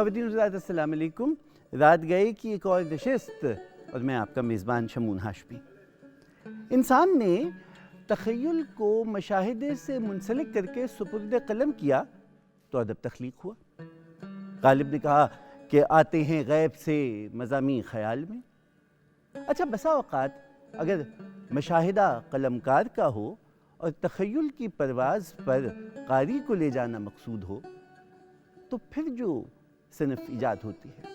خواتین حضرات السلام علیکم. رات گئے کی ایک اور نشست اور میں آپ کا میزبان شمون ہاشمی. انسان نے تخیل کو مشاہدے سے منسلک کر کے سپرد قلم کیا تو ادب تخلیق ہوا. غالب نے کہا کہ آتے ہیں غیب سے مضامین خیال میں. اچھا بسا اوقات اگر مشاہدہ قلم کار کا ہو اور تخیل کی پرواز پر قاری کو لے جانا مقصود ہو تو پھر جو صنف ایجاد ہوتی ہے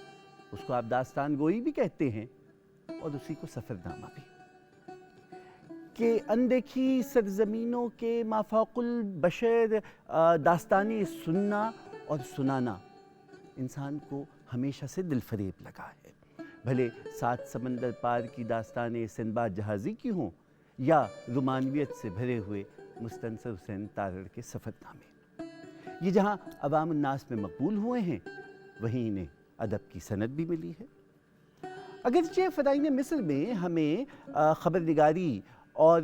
اس کو آپ داستان گوئی بھی کہتے ہیں اور اسی کو سفر نامہ بھی. کہ اندیکھی سرزمینوں کے مافوق البشر داستانیں سننا اور سنانا انسان کو ہمیشہ سے دل فریب لگا ہے. بھلے 7 سمندر پار کی داستانیں سندباد جہازی کی ہوں یا رومانویت سے بھرے ہوئے مستنصر حسین تارڑ کے سفر نامے. یہ جہاں عوام الناس میں مقبول ہوئے ہیں وہیں انہیں ادب کی سند بھی ملی ہے. اگرچہ فدائین مصر میں ہمیں خبرنگاری اور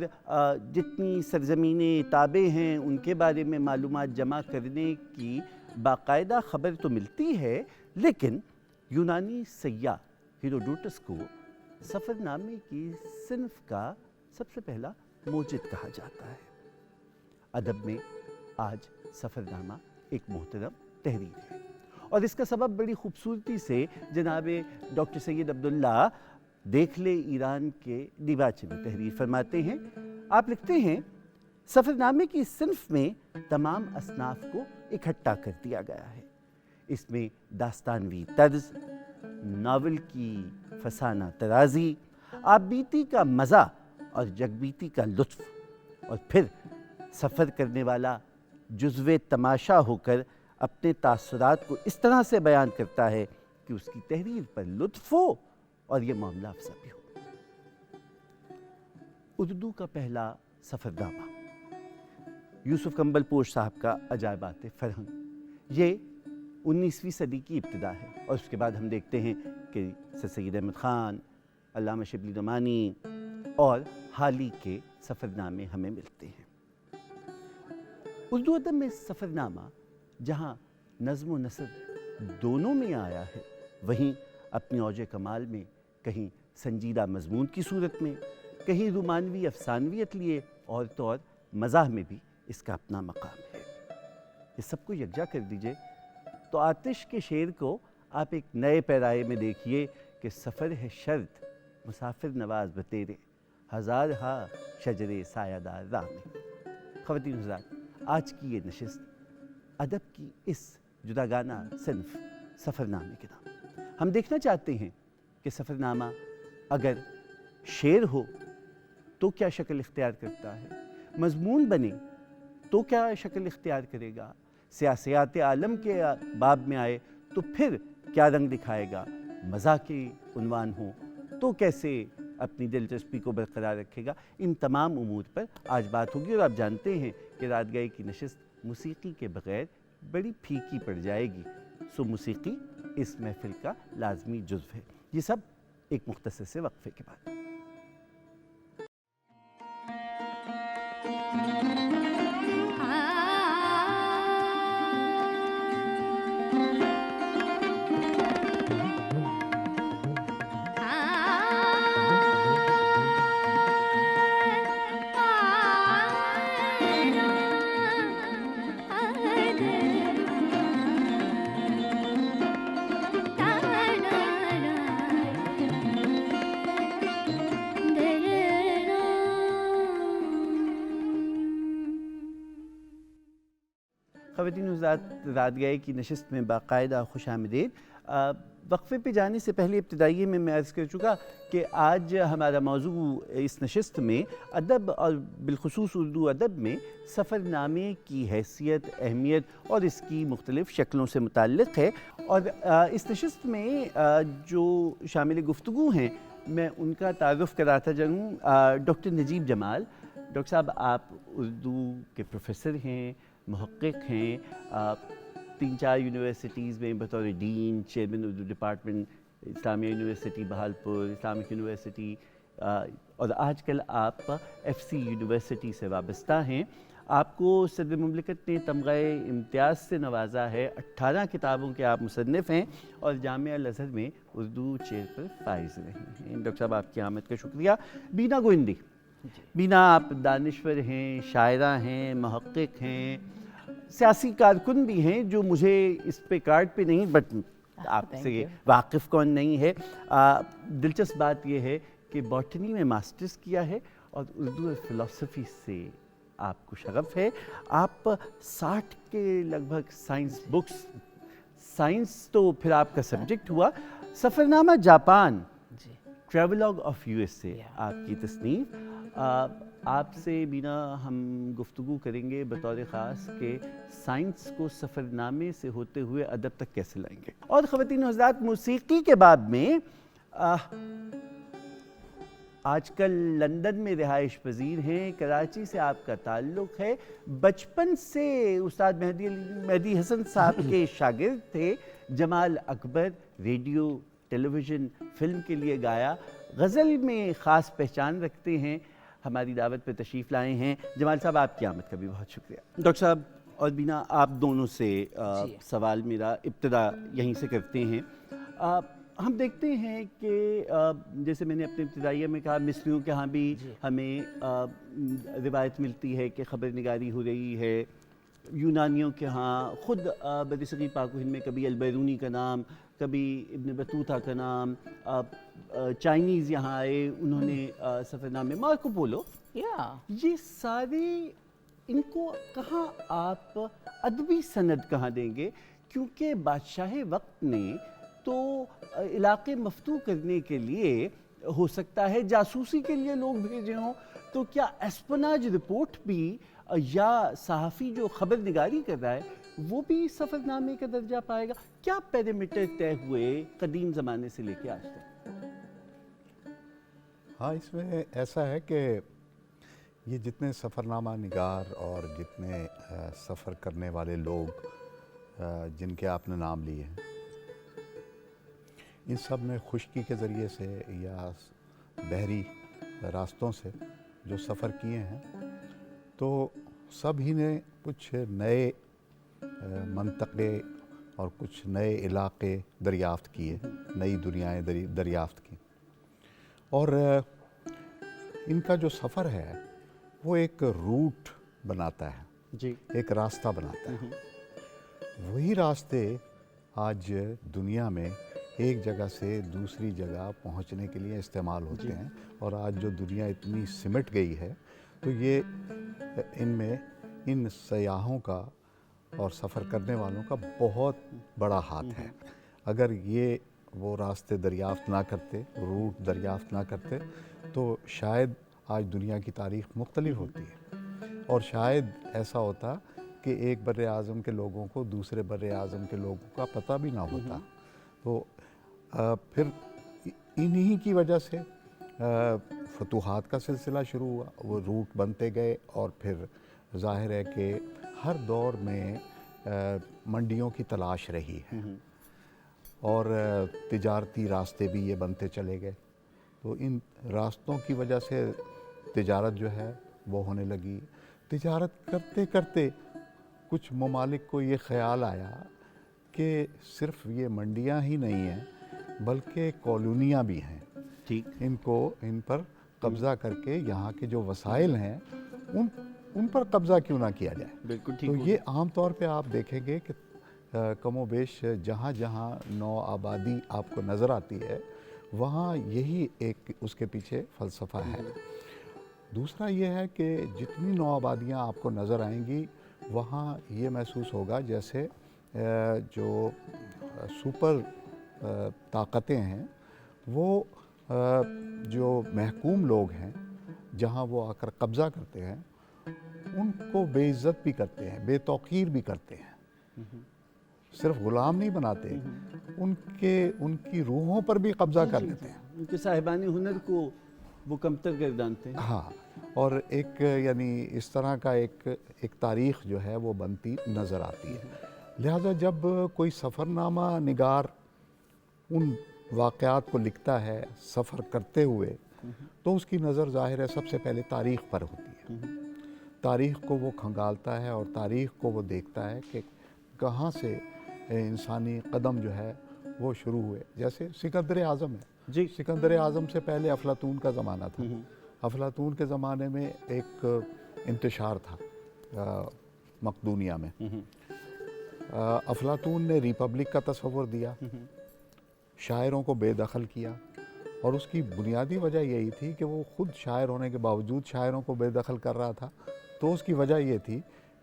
جتنی سرزمینیں تابع ہیں ان کے بارے میں معلومات جمع کرنے کی باقاعدہ خبر تو ملتی ہے، لیکن یونانی سیاح ہیروڈوٹس کو سفر نامے کی صنف کا سب سے پہلا موجد کہا جاتا ہے. ادب میں آج سفر نامہ ایک محترم تحریر ہے اور اس کا سبب بڑی خوبصورتی سے جناب ڈاکٹر سید عبداللہ دیکھ لے ایران کے دیباچے میں تحریر فرماتے ہیں. آپ لکھتے ہیں سفر نامے کی صنف میں تمام اصناف کو اکٹھا کر دیا گیا ہے. اس میں داستانوی طرز، ناول کی فسانہ ترازی، آپ بیتی کا مزہ اور جگ بیتی کا لطف، اور پھر سفر کرنے والا جزو تماشا ہو کر اپنے تاثرات کو اس طرح سے بیان کرتا ہے کہ اس کی تحریر پر لطف ہو اور یہ معاملہ افزا بھی ہو. اردو کا پہلا سفر نامہ یوسف کمبل پوش صاحب کا عجائبات فرہنگ، یہ 19ویں صدی کی ابتدا ہے اور اس کے بعد ہم دیکھتے ہیں کہ سر سید احمد خان، علامہ شبلی نعمانی اور حالی کے سفر نامے ہمیں ملتے ہیں. اردو ادب میں سفر نامہ جہاں نظم و نثر دونوں میں آیا ہے، وہیں اپنی اوج کمال میں کہیں سنجیدہ مضمون کی صورت میں، کہیں رومانوی افسانویت لیے اور تو اور مزاح میں بھی اس کا اپنا مقام ہے. اس سب کو یکجا کر دیجئے تو آتش کے شعر کو آپ ایک نئے پیرائے میں دیکھیے کہ سفر ہے شرط مسافر نواز بتیرے، ہزار ہا شجر سایہ دار راہ میں. خواتین حضرات، آج کی یہ نشست ادب کی اس جداگانہ صنف سفر نامے کے نام. ہم دیکھنا چاہتے ہیں کہ سفر نامہ اگر شعر ہو تو کیا شکل اختیار کرتا ہے، مضمون بنے تو کیا شکل اختیار کرے گا، سیاسیات عالم کے باب میں آئے تو پھر کیا رنگ دکھائے گا، مزاح کے عنوان ہوں تو کیسے اپنی دلچسپی کو برقرار رکھے گا. ان تمام امور پر آج بات ہوگی. اور آپ جانتے ہیں کہ رات گئے کی نشست موسیقی کے بغیر بڑی پھیکی پڑ جائے گی، سو موسیقی اس محفل کا لازمی جزو ہے. یہ سب ایک مختصر سے وقفے کے بعد. خواتین حضرات، رات گئے کی نشست میں باقاعدہ خوش آمدید. وقفے پہ جانے سے پہلے ابتدائیے میں عرض کر چکا کہ آج ہمارا موضوع اس نشست میں ادب اور بالخصوص اردو ادب میں سفر نامے کی حیثیت، اہمیت اور اس کی مختلف شکلوں سے متعلق ہے. اور اس نشست میں جو شامل گفتگو ہیں میں ان کا تعارف کراتا جاؤں. ڈاکٹر نجیب جمال. ڈاکٹر صاحب، آپ اردو کے پروفیسر ہیں، محقق ہیں، 3-4 یونیورسٹیز میں بطور ڈین، چیئرمین اردو ڈپارٹمنٹ، اسلامیہ یونیورسٹی بہالپور، اسلامک یونیورسٹی، اور آج کل آپ ایف سی یونیورسٹی سے وابستہ ہیں. آپ کو صدر مملکت نے تمغہ امتیاز سے نوازا ہے. 18 کتابوں کے آپ مصنف ہیں اور جامعہ الازہر میں اردو چیئر پر فائز رہے ہیں. ڈاکٹر صاحب آپ کی آمد کا شکریہ. بینا گوئندی، بینا آپ دانشور ہیں، شاعرہ ہیں، محقق ہیں، سیاسی کارکن بھی ہیں جو مجھے اس پہ کارڈ پہ نہیں بٹ آپ سے واقف کون نہیں ہے. دلچسپ بات یہ ہے کہ باٹنی میں ماسٹرز کیا ہے اور اردو اور فلسفی سے آپ کو شغف ہے. آپ 60 کے لگ بھگ سائنس بکس، سائنس تو پھر آپ کا سبجیکٹ ہوا. سفرنامہ Japan, travelogue of U S A آپ کی تصنیف. آپ سے بینا ہم گفتگو کریں گے بطور خاص کہ سائنس کو سفرنامے سے ہوتے ہوئے ادب تک کیسے لائیں گے. اور خواتین و حضرات، موسیقی کے باب میں آج کل لندن میں رہائش پذیر ہیں، کراچی سے آپ کا تعلق ہے، بچپن سے استاد مہدی حسن صاحب کے شاگرد تھے. جمال اکبر ریڈیو، ٹیلی ویژن، فلم کے لیے گایا. غزل میں خاص پہچان رکھتے ہیں. ہماری دعوت پہ تشریف لائے ہیں. جمال صاحب آپ کی آمد کا بھی بہت شکریہ. ڈاکٹر صاحب اور بینا آپ دونوں سے سوال میرا ابتدا یہیں سے کرتے ہیں. ہم دیکھتے ہیں کہ جیسے میں نے اپنے ابتدائیہ میں کہا، مصریوں کے ہاں بھی ہمیں روایت ملتی ہے کہ خبر نگاری ہو رہی ہے. یونانیوں کے ہاں خود برصغیر پاک و ہند میں کبھی البیرونی کا نام، کبھی ابن بطوطہ کا نام. چائنیز یہاں آئے، انہوں نے سفرنامے، مارکو پولو، یہ سارے ان کو کہاں آپ ادبی سند کہاں دیں گے؟ کیونکہ بادشاہ وقت نے تو علاقے مفتوح کرنے کے لیے ہو سکتا ہے جاسوسی کے لیے لوگ بھیجے ہوں، تو کیا اسپناج رپورٹ بھی یا صحافی جو خبر نگاری کر رہا ہے وہ بھی سفر نامے کا درجہ پائے گا؟ کیا پیرامیٹر طے ہوئے قدیم زمانے سے لے کے آج تک؟ ہاں، اس میں ایسا ہے کہ یہ جتنے سفرنامہ نگار اور جتنے سفر کرنے والے لوگ جن کے آپ نے نام لیے ہیں، ان سب نے خشکی کے ذریعے سے یا بحری راستوں سے جو سفر کیے ہیں، تو سب ہی نے کچھ نئے منطقے اور کچھ نئے علاقے دریافت کیے، نئی دنیایں دریافت کی. اور ان کا جو سفر ہے وہ ایک روٹ بناتا ہے، ایک راستہ بناتا ہے. وہی راستے آج دنیا میں ایک جگہ سے دوسری جگہ پہنچنے کے لیے استعمال ہوتے ہیں. اور آج جو دنیا اتنی سمٹ گئی ہے، تو یہ ان میں ان سیاحوں کا اور سفر کرنے والوں کا بہت بڑا ہاتھ ہے. اگر یہ وہ راستے دریافت نہ کرتے، روٹ دریافت نہ کرتے، تو شاید آج دنیا کی تاریخ مختلف ہوتی ہے. اور شاید ایسا ہوتا کہ ایک بر اعظم کے لوگوں کو دوسرے بر اعظم کے لوگوں کا پتہ بھی نہ ہوتا. تو پھر انہی کی وجہ سے فتوحات کا سلسلہ شروع ہوا. وہ روٹ بنتے گئے اور پھر ظاہر ہے کہ ہر دور میں منڈیوں کی تلاش رہی ہے اور تجارتی راستے بھی یہ بنتے چلے گئے. تو ان راستوں کی وجہ سے تجارت جو ہے وہ ہونے لگی. تجارت کرتے کرتے کچھ ممالک کو یہ خیال آیا کہ صرف یہ منڈیاں ہی نہیں ہیں بلکہ کالونیاں بھی ہیں. ان پر قبضہ کر کے یہاں کے جو وسائل ہیں ان پر قبضہ کیوں نہ کیا جائے. تو یہ عام طور پہ آپ دیکھیں گے کہ کم و بیش جہاں جہاں نو آبادی آپ کو نظر آتی ہے وہاں یہی ایک اس کے پیچھے فلسفہ ہے. دوسرا یہ ہے کہ جتنی نو آبادیاں آپ کو نظر آئیں گی وہاں یہ محسوس ہوگا جیسے جو سپر طاقتیں ہیں وہ جو محکوم لوگ ہیں جہاں وہ آ کر قبضہ کرتے ہیں ان کو بے عزت بھی کرتے ہیں، بے توقیر بھی کرتے ہیں. صرف غلام نہیں بناتے، ان کی روحوں پر بھی قبضہ کر لیتے ہیں. ان کے صاحبان ہنر کو وہ کمتر گردانتے ہیں. ہاں، اور ایک یعنی اس طرح کا ایک تاریخ جو ہے وہ بنتی نظر آتی ہے. لہذا جب کوئی سفر نامہ نگار ان واقعات کو لکھتا ہے سفر کرتے ہوئے تو اس کی نظر ظاہر ہے سب سے پہلے تاریخ پر ہوتی ہے. تاریخ کو وہ کھنگالتا ہے اور تاریخ کو وہ دیکھتا ہے کہ کہاں سے انسانی قدم جو ہے وہ شروع ہوئے. جیسے سکندر اعظم ہے جی. سکندر اعظم سے پہلے افلاطون کا زمانہ تھا. افلاطون کے زمانے میں ایک انتشار تھا مقدونیہ میں. افلاطون نے ریپبلک کا تصور دیا, شاعروں کو بے دخل کیا, اور اس کی بنیادی وجہ یہی تھی کہ وہ خود شاعر ہونے کے باوجود شاعروں کو بے دخل کر رہا تھا. تو اس کی وجہ یہ تھی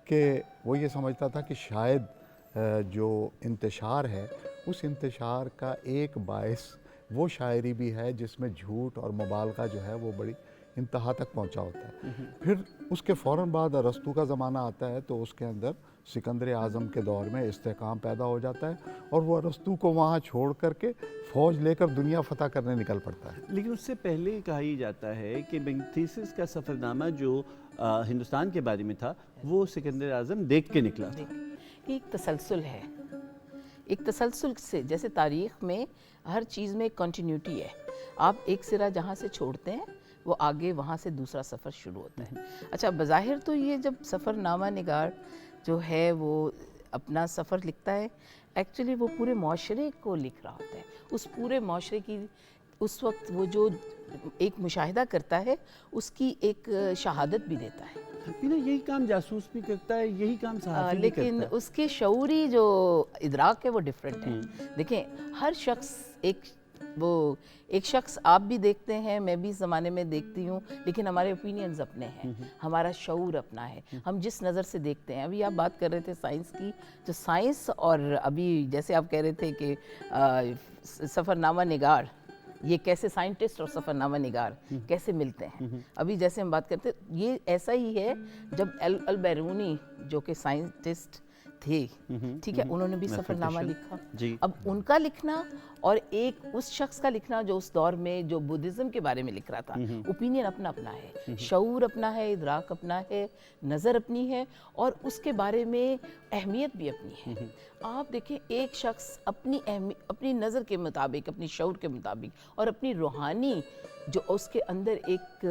کہ وہ یہ سمجھتا تھا کہ شاید جو انتشار ہے اس انتشار کا ایک باعث وہ شاعری بھی ہے جس میں جھوٹ اور مبالغہ جو ہے وہ بڑی انتہا تک پہنچا ہوتا ہے. پھر اس کے فوراً بعد ارسطو کا زمانہ آتا ہے تو اس کے اندر سکندر اعظم کے دور میں استحکام پیدا ہو جاتا ہے اور وہ ارسطو کو وہاں چھوڑ کر کے فوج لے کر دنیا فتح کرنے نکل پڑتا ہے. لیکن اس سے پہلے کہا ہی جاتا ہے کہ میگنتھیسس کا سفرنامہ جو ہندوستان کے بارے میں تھا وہ سکندر اعظم دیکھ کے نکلا تھا. ایک تسلسل ہے, ایک تسلسل سے, جیسے تاریخ میں ہر چیز میں ایک کنٹینیوٹی ہے. آپ ایک سرا جہاں سے چھوڑتے ہیں وہ آگے وہاں سے دوسرا سفر شروع ہوتا ہے. اچھا, بظاہر تو یہ جب سفر نامہ نگار جو ہے وہ اپنا سفر لکھتا ہے, ایکچولی وہ پورے معاشرے کو لکھ رہا ہوتا ہے. اس پورے معاشرے کی اس وقت وہ جو ایک مشاہدہ کرتا ہے اس کی ایک شہادت بھی دیتا ہے. یہی کام جاسوس بھی کرتا ہے, یہی کام صحافی بھی کرتا ہے. لیکن اس کے شعوری جو ادراک ہے وہ ڈیفرنٹ ہے. دیکھیں, ہر شخص ایک شخص آپ بھی دیکھتے ہیں, میں بھی اس زمانے میں دیکھتی ہوں, لیکن ہمارے اوپینینز اپنے ہیں, ہمارا شعور اپنا ہے, ہم جس نظر سے دیکھتے ہیں. ابھی آپ بات کر رہے تھے سائنس کی, جو سائنس اور ابھی جیسے آپ کہہ رہے تھے کہ سفرنامہ نگار یہ کیسے سائنٹسٹ اور سفرنامہ نگار کیسے ملتے ہیں. ابھی جیسے ہم بات کرتے ہیں, یہ ایسا ہی ہے جب البیرونی جو کہ سائنٹسٹ تھے, ٹھیک ہے, انہوں نے بھی سفرنامہ لکھا. اب ان کا لکھنا اور ایک اس شخص کا لکھنا جو اس دور میں جو بدھزم کے بارے میں لکھ رہا تھا, اوپینین اپنا اپنا ہے, شعور اپنا ہے, ادراک اپنا ہے, نظر اپنی ہے, اور اس کے بارے میں اہمیت بھی اپنی ہے. آپ دیکھیں, ایک شخص اپنی نظر کے مطابق, اپنی شعور کے مطابق اور اپنی روحانی جو اس کے اندر ایک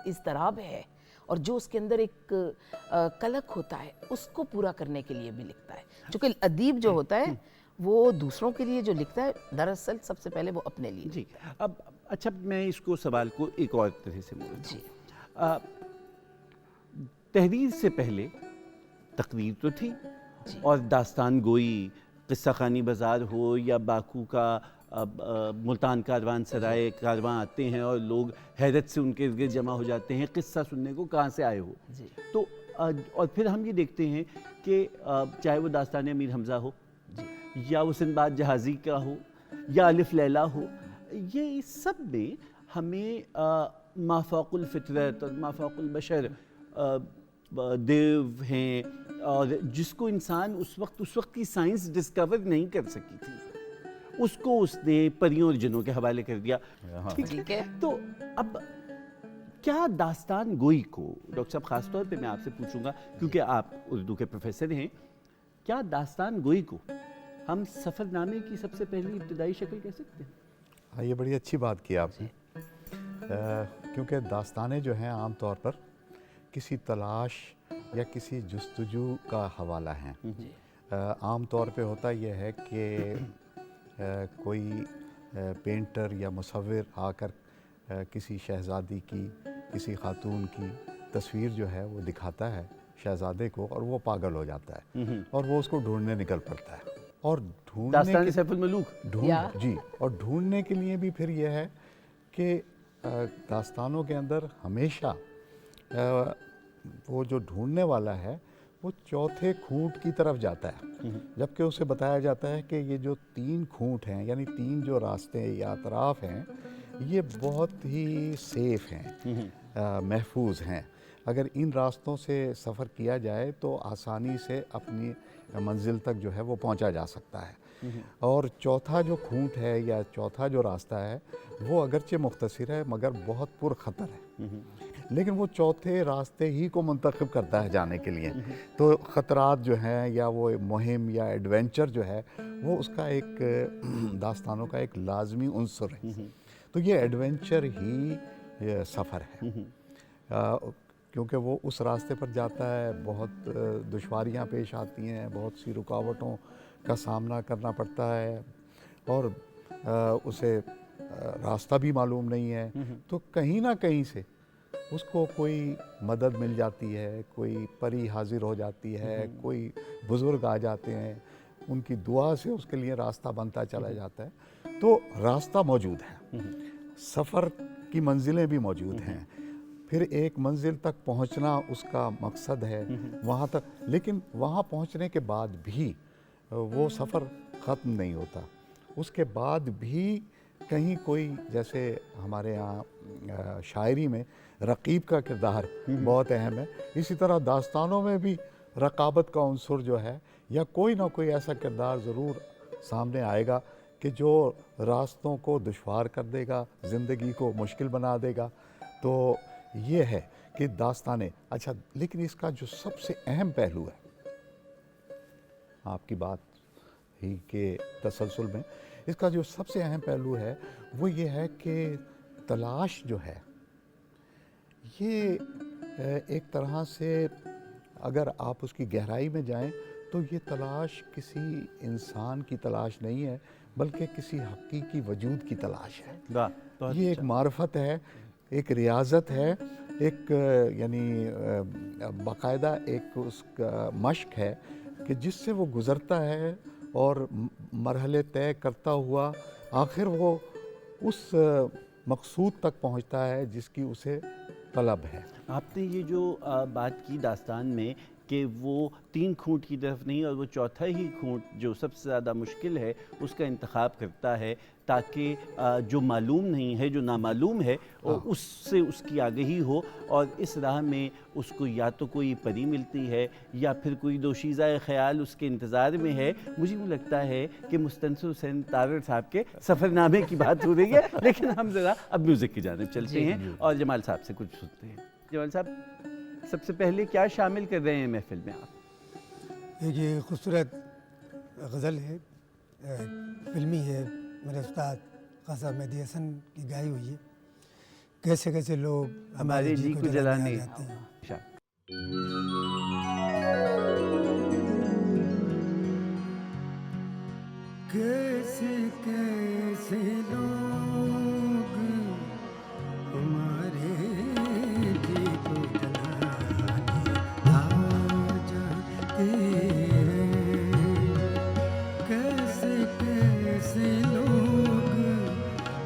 اضطراب ہے اور جو اس کے اندر ایک کلک ہوتا ہے, اس کو پورا کرنے کے لیے بھی لکھتا ہے. چونکہ ادیب جو ہوتا ہے وہ دوسروں کے لیے جو لکھتا ہے دراصل سب سے پہلے وہ اپنے لیے. جی, اب اچھا, میں اس کو سوال کو ایک اور طرح سے جی. تحریر سے پہلے تقریر تو تھی, اور داستان گوئی, قصہ خانی بازار ہو یا باکو کا ملتان کاروان سرائے کارواں آتے ہیں اور لوگ حیرت سے ان کے ارد گرد جمع ہو جاتے ہیں قصہ سننے کو, کہاں سے آئے ہو. تو اور پھر ہم یہ دیکھتے ہیں کہ چاہے وہ داستان امیر حمزہ ہو یا وہ سندباد جہازی کا ہو یا الف لیلا ہو, یہ سب میں ہمیں مافوق الفطرت اور مافوق البشر دیو ہیں, اور جس کو انسان اس وقت کی سائنس ڈسکور نہیں کر سکی تھی, اس کو اس نے پریوں اور جنوں کے حوالے کر دیا. ٹھیک ہے. تو اب کیا داستان گوئی کو, ڈاکٹر صاحب خاص طور پہ میں آپ سے پوچھوں گا کیونکہ آپ اردو کے پروفیسر ہیں, کیا داستان گوئی کو ہم سفر نامے کی سب سے پہلی ابتدائی شکل کہہ سکتے ہیں؟ ہاں, یہ بڑی اچھی بات کی آپ نے, کیونکہ داستانیں جو ہیں عام طور پر کسی تلاش یا کسی جستجو کا حوالہ ہیں. عام طور پہ ہوتا یہ ہے کہ کوئی پینٹر یا مصور آ کر کسی شہزادی کی, کسی خاتون کی تصویر جو ہے وہ دکھاتا ہے شہزادے کو, اور وہ پاگل ہو جاتا ہے اور وہ اس کو ڈھونڈنے نکل پڑتا ہے. اور داستان سیف الملوک جی, اور ڈھونڈنے کے لیے بھی پھر یہ ہے کہ داستانوں کے اندر ہمیشہ وہ جو ڈھونڈنے والا ہے وہ چوتھے کھونٹ کی طرف جاتا ہے, جبکہ اسے بتایا جاتا ہے کہ یہ جو 3 کھونٹ ہیں, یعنی 3 جو راستے یا اطراف ہیں, یہ بہت ہی سیف ہیں, محفوظ ہیں. اگر ان راستوں سے سفر کیا جائے تو آسانی سے اپنی منزل تک جو ہے وہ پہنچا جا سکتا ہے. اور چوتھا جو کھونٹ ہے یا چوتھا جو راستہ ہے وہ اگرچہ مختصر ہے مگر بہت پر خطر ہے, لیکن وہ چوتھے راستے ہی کو منتخب کرتا ہے جانے کے لیے. تو خطرات جو ہیں یا وہ مہم یا ایڈونچر جو ہے وہ اس کا ایک داستانوں کا ایک لازمی عنصر ہے. تو یہ ایڈونچر ہی سفر ہے. کیونکہ وہ اس راستے پر جاتا ہے، بہت دشواریاں پیش آتی ہیں، بہت سی رکاوٹوں کا سامنا کرنا پڑتا ہے، اور اسے راستہ بھی معلوم نہیں ہے، تو کہیں نہ کہیں سے اس کو کوئی مدد مل جاتی ہے، کوئی پری حاضر ہو جاتی ہے، کوئی بزرگ آ جاتے ہیں، ان کی دعا سے اس کے لیے راستہ بنتا چلا جاتا ہے۔ تو راستہ موجود ہے، سفر کی منزلیں بھی موجود ہیں، پھر ایک منزل تک پہنچنا اس کا مقصد ہے، وہاں تک، لیکن وہاں پہنچنے کے بعد بھی وہ سفر ختم نہیں ہوتا، اس کے بعد بھی کہیں کوئی، جیسے ہمارے ہاں شاعری میں رقیب کا کردار بہت اہم ہے، اسی طرح داستانوں میں بھی رقابت کا عنصر جو ہے، یا کوئی نہ کوئی ایسا کردار ضرور سامنے آئے گا کہ جو راستوں کو دشوار کر دے گا، زندگی کو مشکل بنا دے گا۔ تو یہ ہے کہ داستانیں، اچھا، لیکن اس کا جو سب سے اہم پہلو ہے، آپ کی بات ہی کے تسلسل میں، اس کا جو سب سے اہم پہلو ہے وہ یہ ہے کہ تلاش جو ہے، یہ ایک طرح سے اگر آپ اس کی گہرائی میں جائیں تو یہ تلاش کسی انسان کی تلاش نہیں ہے، بلکہ کسی حقیقی وجود کی تلاش ہے۔ یہ ایک معرفت ہے، ایک ریاضت ہے، ایک یعنی باقاعدہ ایک اس کا مشق ہے کہ جس سے وہ گزرتا ہے اور مرحلے طے کرتا ہوا آخر وہ اس مقصود تک پہنچتا ہے جس کی اسے طلب ہے۔ آپ نے یہ جو بات کی داستان میں کہ وہ 3 کھونٹ کی طرف نہیں، اور وہ چوتھا ہی کھونٹ جو سب سے زیادہ مشکل ہے اس کا انتخاب کرتا ہے، تاکہ جو معلوم نہیں ہے، جو نامعلوم ہے، اس سے اس کی آگہی ہو، اور اس راہ میں اس کو یا تو کوئی پری ملتی ہے یا پھر کوئی دوشیزہ خیال اس کے انتظار میں ہے۔ مجھے یوں لگتا ہے کہ مستنصر حسین تارڑ صاحب کے سفر نامے کی بات ہو رہی ہے، لیکن ہم ذرا اب میوزک کی جانب چلتے ہیں اور جمال صاحب سے کچھ سنتے ہیں۔ جمال صاحب، سب سے پہلے کیا شامل کر رہے ہیں محفل میں آپ؟ یہ خوبصورت غزل ہے، فلمی ہے، میرے استاد خواجہ مہدی حسن کی گائی ہوئی ہے، کیسے کیسے لوگ ہمارے جی کو جلانے آ جاتے ہیں۔ کیسے کیسے لوگ ہمارے جی کو جلانے آ جاتے ہیں، کیسے کیسے لوگ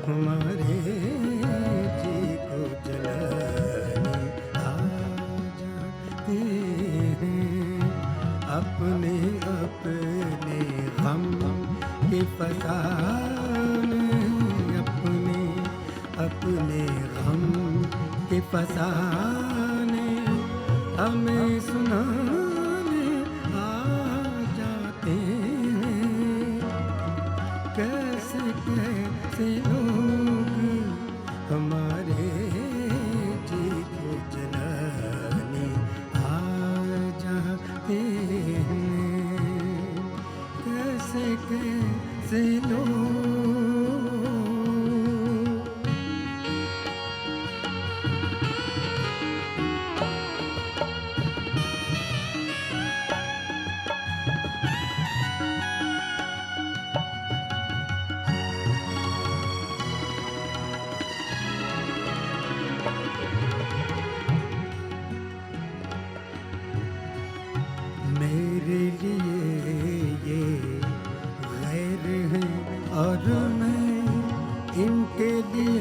ہمارے جی کو جلانے آ جاتے ہیں، اپنے اپنے غم کے فسانے، اپنے اپنے غم کے فسانے ہمیں سنانے آ جاتے ہیں، کیسے کیسے لوگ ہمارے جی کو جلانے آ جاتے ہیں، کیسے کیسے لوگ۔ میرے لیے یہ غیر ہیں اور میں ان کے لیے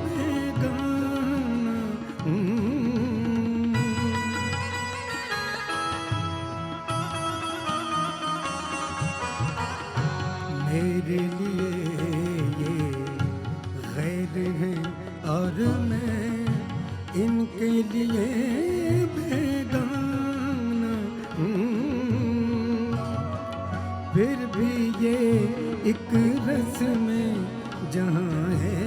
بیگانہ ہوں، میرے لیے یہ غیر ہیں اور میں ان کے لیے بیگانہ ہوں، پھر بھی یہ ایک رسم جہاں ہے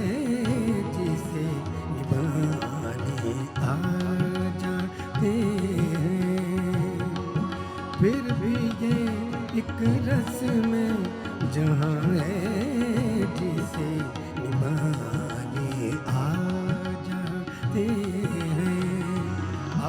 جسے نبھانے آ جاتے ہیں، پھر بھی یہ ایک رسم جہاں ہے جسے نبھانے آ جاتے ہیں،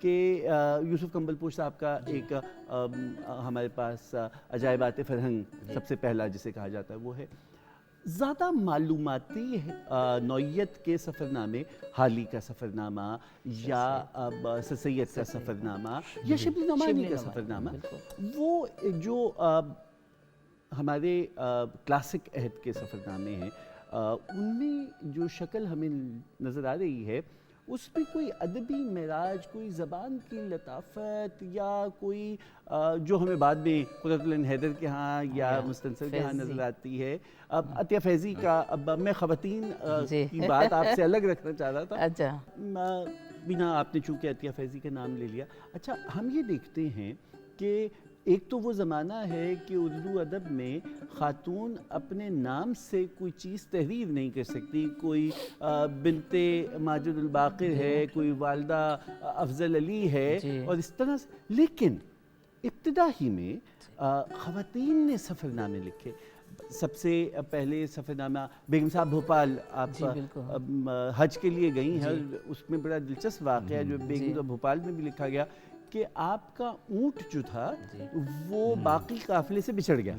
کہ یوسف کمبل پور صاحب کا ایک ہمارے پاس عجائبات فرہنگ سب سے پہلا جسے کہا جاتا ہے وہ ہے. زیادہ معلوماتی نوعیت کے سفر نامے، حالی کا سفر نامہ یا سر سید کا سفر نامہ یا شبلی نعمانی کا سفر نامہ، وہ جو ہمارے کلاسک عہد کے سفر نامے ہیں ان میں جو شکل ہمیں نظر آ رہی ہے اس میں کوئی ادبی معراج، کوئی زبان کی لطافت یا کوئی جو ہمیں بعد میں قدرت العین حیدر کے ہاں یا مستنصر کے ہاں نظر آتی ہے. عطیہ فیضی کا، اب میں خواتین کی بات آپ سے الگ رکھنا چاہ رہا تھا. اچھا بینا آپ نے چونکہ عطیہ فیضی کا نام لے لیا. اچھا ہم یہ دیکھتے ہیں کہ ایک تو وہ زمانہ ہے کہ اردو ادب میں خاتون اپنے نام سے کوئی چیز تحریر نہیں کر سکتی. کوئی بنت ماجد الباقر ہے، کوئی والدہ افضل علی ہے اور اس طرح سے. لیکن ابتدا ہی میں خواتین نے سفر نامے لکھے. سب سے پہلے سفر نامہ بیگم صاحب بھوپال، آپ حج کے لیے گئی ہیں، اس میں بڑا دلچسپ واقعہ جو بیگم صاحب بھوپال میں بھی لکھا گیا کہ آپ کا اونٹ جو تھا وہ باقی قافلے سے بچھڑ گیا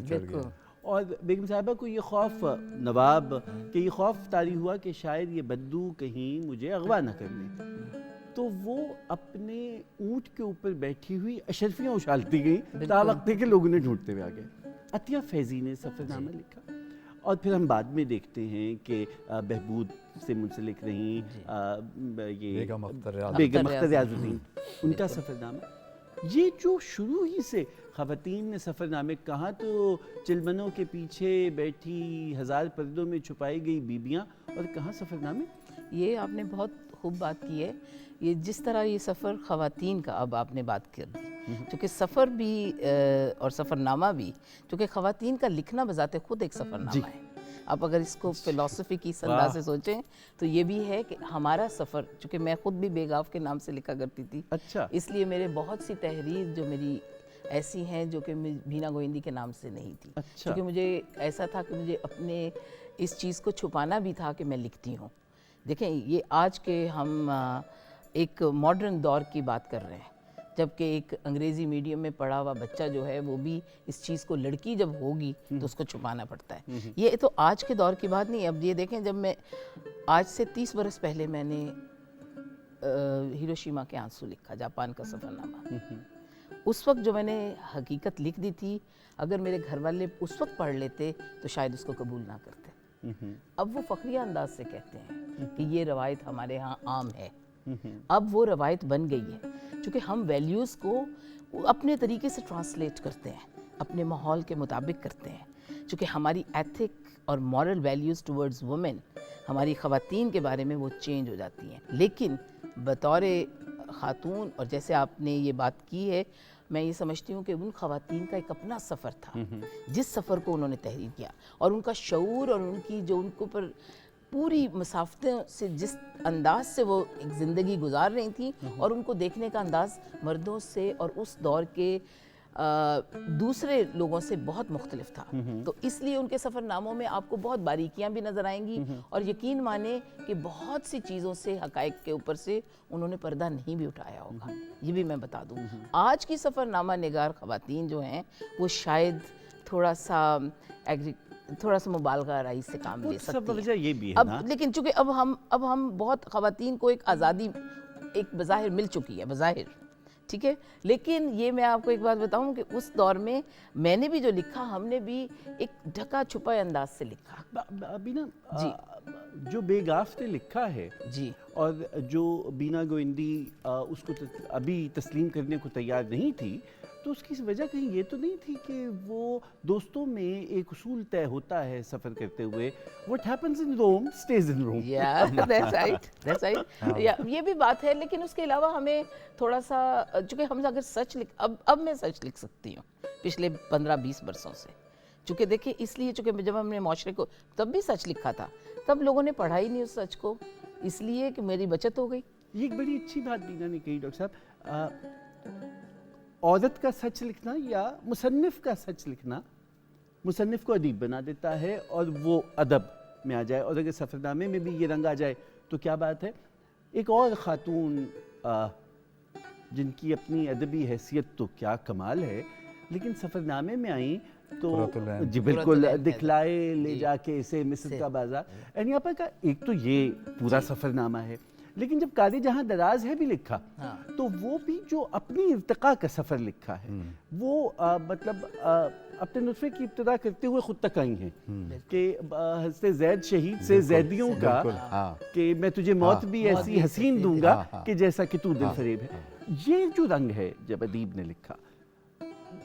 اور بیگم صاحبہ کو یہ خوف نواب کہ یہ خوف طاری ہوا کہ شاید یہ بدو کہیں مجھے اغوا نہ کر لیں، تو وہ اپنے اونٹ کے اوپر بیٹھی ہوئی اشرفیاں اچھالتی گئیں تا وقت کہ لوگوں نے ڈھونڈتے ہوئے آ گئے. عطیہ فیضی نے سفر نامہ لکھا اور پھر ہم بعد میں دیکھتے ہیں کہ بہبود سے منسلک رہیں یہ بیگم اختر ریاض الدین، ان کا سفر نامہ. یہ جو شروع ہی سے خواتین نے سفر نامے، کہاں تو چلمنوں کے پیچھے بیٹھی ہزار پردوں میں چھپائی گئی بیبیاں اور کہاں سفر نامے. یہ آپ نے بہت خوب بات کی ہے. یہ جس طرح یہ سفر خواتین کا اب آپ نے بات کر دی، چونکہ سفر بھی اور سفر نامہ بھی، چونکہ خواتین کا لکھنا بذات خود ایک سفر نامہ ہے. آپ اگر اس کو فلسفی کی انداز سے سوچیں تو یہ بھی ہے کہ ہمارا سفر، چونکہ میں خود بھی بیگاف کے نام سے لکھا کرتی تھی، اس لیے میرے بہت سی تحریر جو میری ایسی ہیں جو کہ بینا گوئندی کے نام سے نہیں تھی، کیونکہ مجھے ایسا تھا کہ مجھے اپنے اس چیز کو چھپانا بھی تھا کہ میں لکھتی ہوں. دیکھیں یہ آج کے ہم ایک ماڈرن دور کی بات کر رہے ہیں، جبکہ ایک انگریزی میڈیم میں پڑھا ہوا بچہ جو ہے وہ بھی اس چیز کو، لڑکی جب ہوگی تو اس کو چھپانا پڑتا ہے. یہ تو آج کے دور کی بات نہیں. اب یہ دیکھیں جب میں آج سے 30 برس پہلے میں نے ہیروشیما کے آنسو لکھا، جاپان کا سفر نامہ، اس وقت جو میں نے حقیقت لکھ دی تھی اگر میرے گھر والے اس وقت پڑھ لیتے تو شاید اس کو قبول نہ کرتے. اب وہ فخریہ انداز سے کہتے ہیں کہ یہ روایت ہمارے ہاں عام ہے. اب وہ روایت بن گئی ہے چونکہ ہم ویلیوز کو اپنے طریقے سے ٹرانسلیٹ کرتے ہیں، اپنے ماحول کے مطابق کرتے ہیں. چونکہ ہماری ایتھک اور مورل ویلیوز ٹورڈز وومن، ہماری خواتین کے بارے میں وہ چینج ہو جاتی ہیں. لیکن بطور خاتون، اور جیسے آپ نے یہ بات کی ہے، میں یہ سمجھتی ہوں کہ ان خواتین کا ایک اپنا سفر تھا جس سفر کو انہوں نے تحریر کیا، اور ان کا شعور اور ان کی جو ان کو پر پوری مسافتوں سے جس انداز سے وہ ایک زندگی گزار رہی تھیں اور ان کو دیکھنے کا انداز مردوں سے اور اس دور کے دوسرے لوگوں سے بہت مختلف تھا. تو اس لیے ان کے سفر ناموں میں آپ کو بہت باریکیاں بھی نظر آئیں گی، اور یقین مانیں کہ بہت سی چیزوں سے، حقائق کے اوپر سے انہوں نے پردہ نہیں بھی اٹھایا ہوگا. یہ بھی میں بتا دوں، آج کی سفر نامہ نگار خواتین جو ہیں وہ شاید تھوڑا سا مبالغہ آرائی سے کام لے سکتی ہیں. اب لیکن چونکہ اب ہم بہت خواتین کو ایک آزادی ایک بظاہر مل چکی ہے، بظاہر، ٹھیک ہے. لیکن یہ میں آپ کو ایک بات بتاؤں کہ اس دور میں نے بھی جو لکھا، ہم نے بھی ایک ڈھکا چھپا انداز سے لکھا. بینا جو بیگاف نے لکھا ہے اور جو بینا گوئندی اس کو ابھی تسلیم کرنے کو تیار نہیں تھی، تو اس کی وجہ کہیں یہ تو نہیں تھی کہ وہ دوستوں میں ایک اصول طے ہوتا ہے سفر کرتے ہوئے، what happens in Rome stays in Rome. That's right. یہ بھی بات ہے، لیکن اس کے علاوہ ہمیں تھوڑا سا، چونکہ ہم اگر سچ اب میں سچ لکھ سکتی ہوں پچھلے 15-20 برسوں سے، چونکہ دیکھیں اس لیے چونکہ جب ہم نے معاشرے کو تب بھی سچ لکھا تھا، تب لوگوں نے پڑھا ہی نہیں اس سچ کو، اس لیے کہ میری بچت ہو گئی. یہ ایک بڑی اچھی بات بینا نے کہی ڈاکٹر صاحب. عورت کا سچ لکھنا یا مصنف کا سچ لکھنا مصنف کو ادیب بنا دیتا ہے اور وہ ادب میں آ جائے، اور اگر سفر نامے میں بھی یہ رنگ آ جائے تو کیا بات ہے. ایک اور خاتون جن کی اپنی ادبی حیثیت تو کیا کمال ہے، لیکن سفر نامے میں آئیں تو قرۃ العین۔ جی بالکل دکھلائے لے جا کے اسے مصر کا بازار، یعنی یہاں پر ایک تو یہ پورا سفر نامہ ہے، لیکن جب کار جہاں دراز ہے بھی لکھا تو وہ بھی جو اپنی ارتقاء کا سفر لکھا ہے، وہ مطلب اپنے نطفے کی ابتدا کرتے ہوئے خود تک آئی ہیں کہ حضرت زید شہید سے زیدیوں کا کہ میں تجھے موت بھی ایسی حسین دوں گا کہ جیسا کہ تو دل فریب ہے۔ یہ جو رنگ ہے جب ادیب نے لکھا،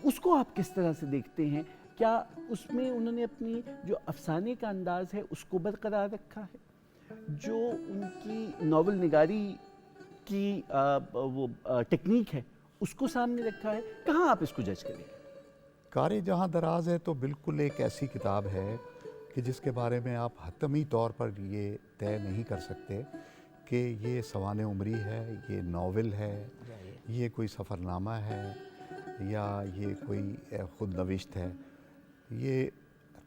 اس کو آپ کس طرح سے دیکھتے ہیں؟ کیا اس میں انہوں نے اپنی جو افسانے کا انداز ہے اس کو برقرار رکھا ہے، جو ان کی ناول نگاری کی وہ ٹیکنیک ہے اس کو سامنے رکھا ہے؟ کہاں آپ اس کو جج کریں گے؟ کار جہاں دراز ہے تو بالکل ایک ایسی کتاب ہے کہ جس کے بارے میں آپ حتمی طور پر یہ طے نہیں کر سکتے کہ یہ سوانح عمری ہے، یہ ناول ہے، یہ کوئی سفر نامہ ہے، یا یہ کوئی خود نوشت ہے۔ یہ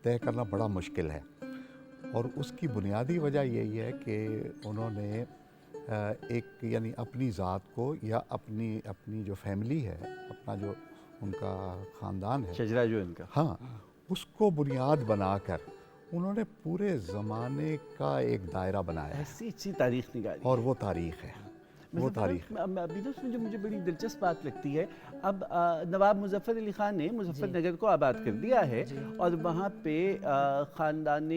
طے کرنا بڑا مشکل ہے، اور اس کی بنیادی وجہ یہی ہے کہ انہوں نے ایک یعنی اپنی ذات کو یا اپنی جو فیملی ہے، اپنا جو ان کا خاندان ہے، شجرہ جو ان کا، ہاں، اس کو بنیاد بنا کر انہوں نے پورے زمانے کا ایک دائرہ بنایا ہے، ایسی اچھی تاریخ نگاری، اور وہ تاریخ ہے، وہ تاریخ۔ ابھی تو اس میں جو مجھے بڑی دلچسپ بات لگتی ہے، اب نواب مظفر علی خان نے مظفر نگر کو آباد کر دیا ہے، اور وہاں پہ خاندان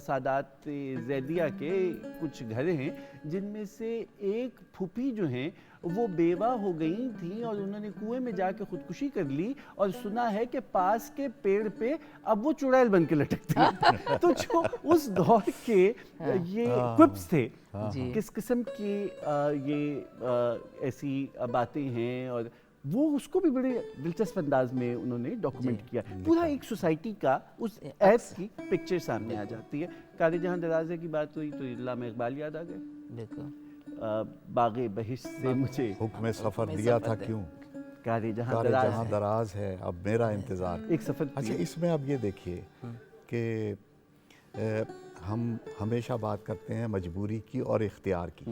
سادات زیدیہ کے کچھ گھر ہیں، جن میں سے ایک پھوپھی جو ہیں وہ بیوہ ہو گئی تھیں اور انہوں نے کنویں میں جا کے خودکشی کر لی، اور سنا ہے کہ پاس کے پیڑ پہ اب وہ چڑیل بن کے لٹکتے ہیں۔ تو جو اس دور کے یہ کوپس تھے، کس قسم کی یہ ایسی باتیں ہیں، اور وہ اس کو بھی بڑے دلچسپ انداز میں انہوں نے ڈاکومنٹ کیا، پورا ایک سوسائٹی کا اس ایپ کی پکچر سامنے آ جاتی ہے۔ کار جہاں درازے کی بات ہوئی تو علامہ اقبال یاد آ گئے، بالکل باغ بہشت سے مجھے حکم سفر دیا تھا کیوں، کار جہاں جہاں دراز ہے اب میرا انتظار۔ ایک سفر۔ اچھا، اس میں اب یہ دیکھیے کہ ہم ہمیشہ بات کرتے ہیں مجبوری کی اور اختیار کی۔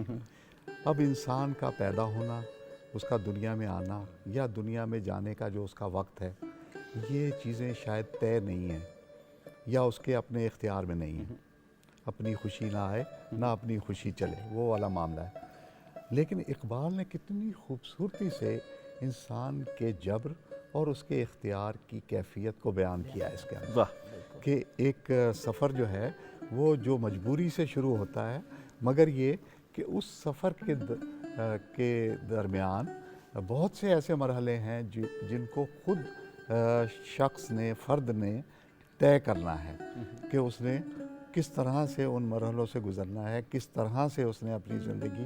اب انسان کا پیدا ہونا، اس کا دنیا میں آنا یا دنیا میں جانے کا جو اس کا وقت ہے، یہ چیزیں شاید طے نہیں ہیں یا اس کے اپنے اختیار میں نہیں ہیں۔ اپنی خوشی نہ آئے نہ اپنی خوشی چلے، وہ والا معاملہ ہے۔ لیکن اقبال نے کتنی خوبصورتی سے انسان کے جبر اور اس کے اختیار کی کیفیت کو بیان کیا ہے اس کے اندر، کہ ایک سفر جو ہے وہ جو مجبوری سے شروع ہوتا ہے، مگر یہ کہ اس سفر کے درمیان بہت سے ایسے مرحلے ہیں جن کو خود شخص نے، فرد نے طے کرنا ہے کہ اس نے کس طرح سے ان مرحلوں سے گزرنا ہے، کس طرح سے اس نے اپنی زندگی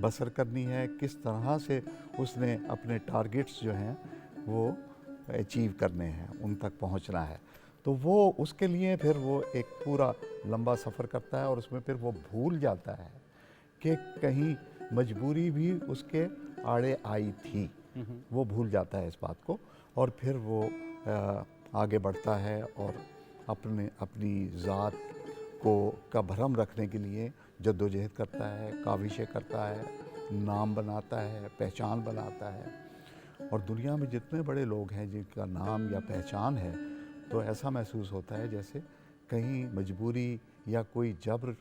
بسر کرنی ہے، کس طرح سے اس نے اپنے ٹارگٹس جو ہیں وہ اچیو کرنے ہیں، ان تک پہنچنا ہے۔ تو وہ اس کے لیے پھر وہ ایک پورا لمبا سفر کرتا ہے، اور اس میں پھر وہ بھول جاتا ہے کہ کہیں مجبوری بھی اس کے آڑے آئی تھی، وہ بھول جاتا ہے اس بات کو، اور پھر وہ آگے بڑھتا ہے اور اپنی ذات کا بھرم رکھنے کے لیے جد و جہد کرتا ہے، کاوشیں کرتا ہے، نام بناتا ہے، پہچان بناتا ہے۔ اور دنیا میں جتنے بڑے لوگ ہیں جن کا نام یا پہچان ہے، تو ایسا محسوس ہوتا ہے جیسے کہیں مجبوری یا کوئی جبر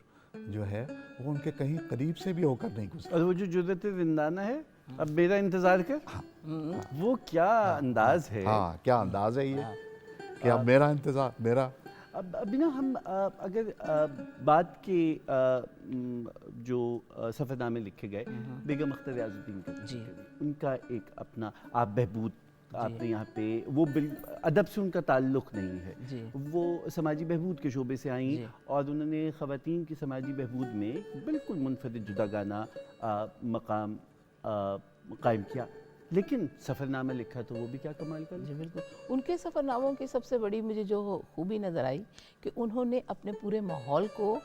جو ہے وہ ان کے کہیں قریب سے بھی ہو کر نہیں گزرا۔ اور وہ جو جرأت زندانہ ہے، اب میرا انتظار کر، وہ کیا انداز ہے، ہاں کیا انداز ہے یہ کہ اب میرا انتظار، میرا۔ ابھی نا ہم اگر بات کے جو سفر نامے لکھے گئے بیگم اختر ریاض الدین کے، ان کا ایک اپنا آپ بہبود، آپ نے یہاں پہ وہ ادب سے ان کا تعلق نہیں ہے، وہ سماجی بہبود کے شعبے سے آئیں، اور انہوں نے خواتین کی سماجی بہبود میں بالکل منفرد جداگانہ مقام قائم کیا، لیکن سفر نامہ لکھا تو وہ بھی کیا کمال کر۔ جی بالکل، ان کے سفر ناموں کی سب سے بڑی مجھے جو خوبی نظر آئی کہ انہوں نے اپنے پورے ماحول کو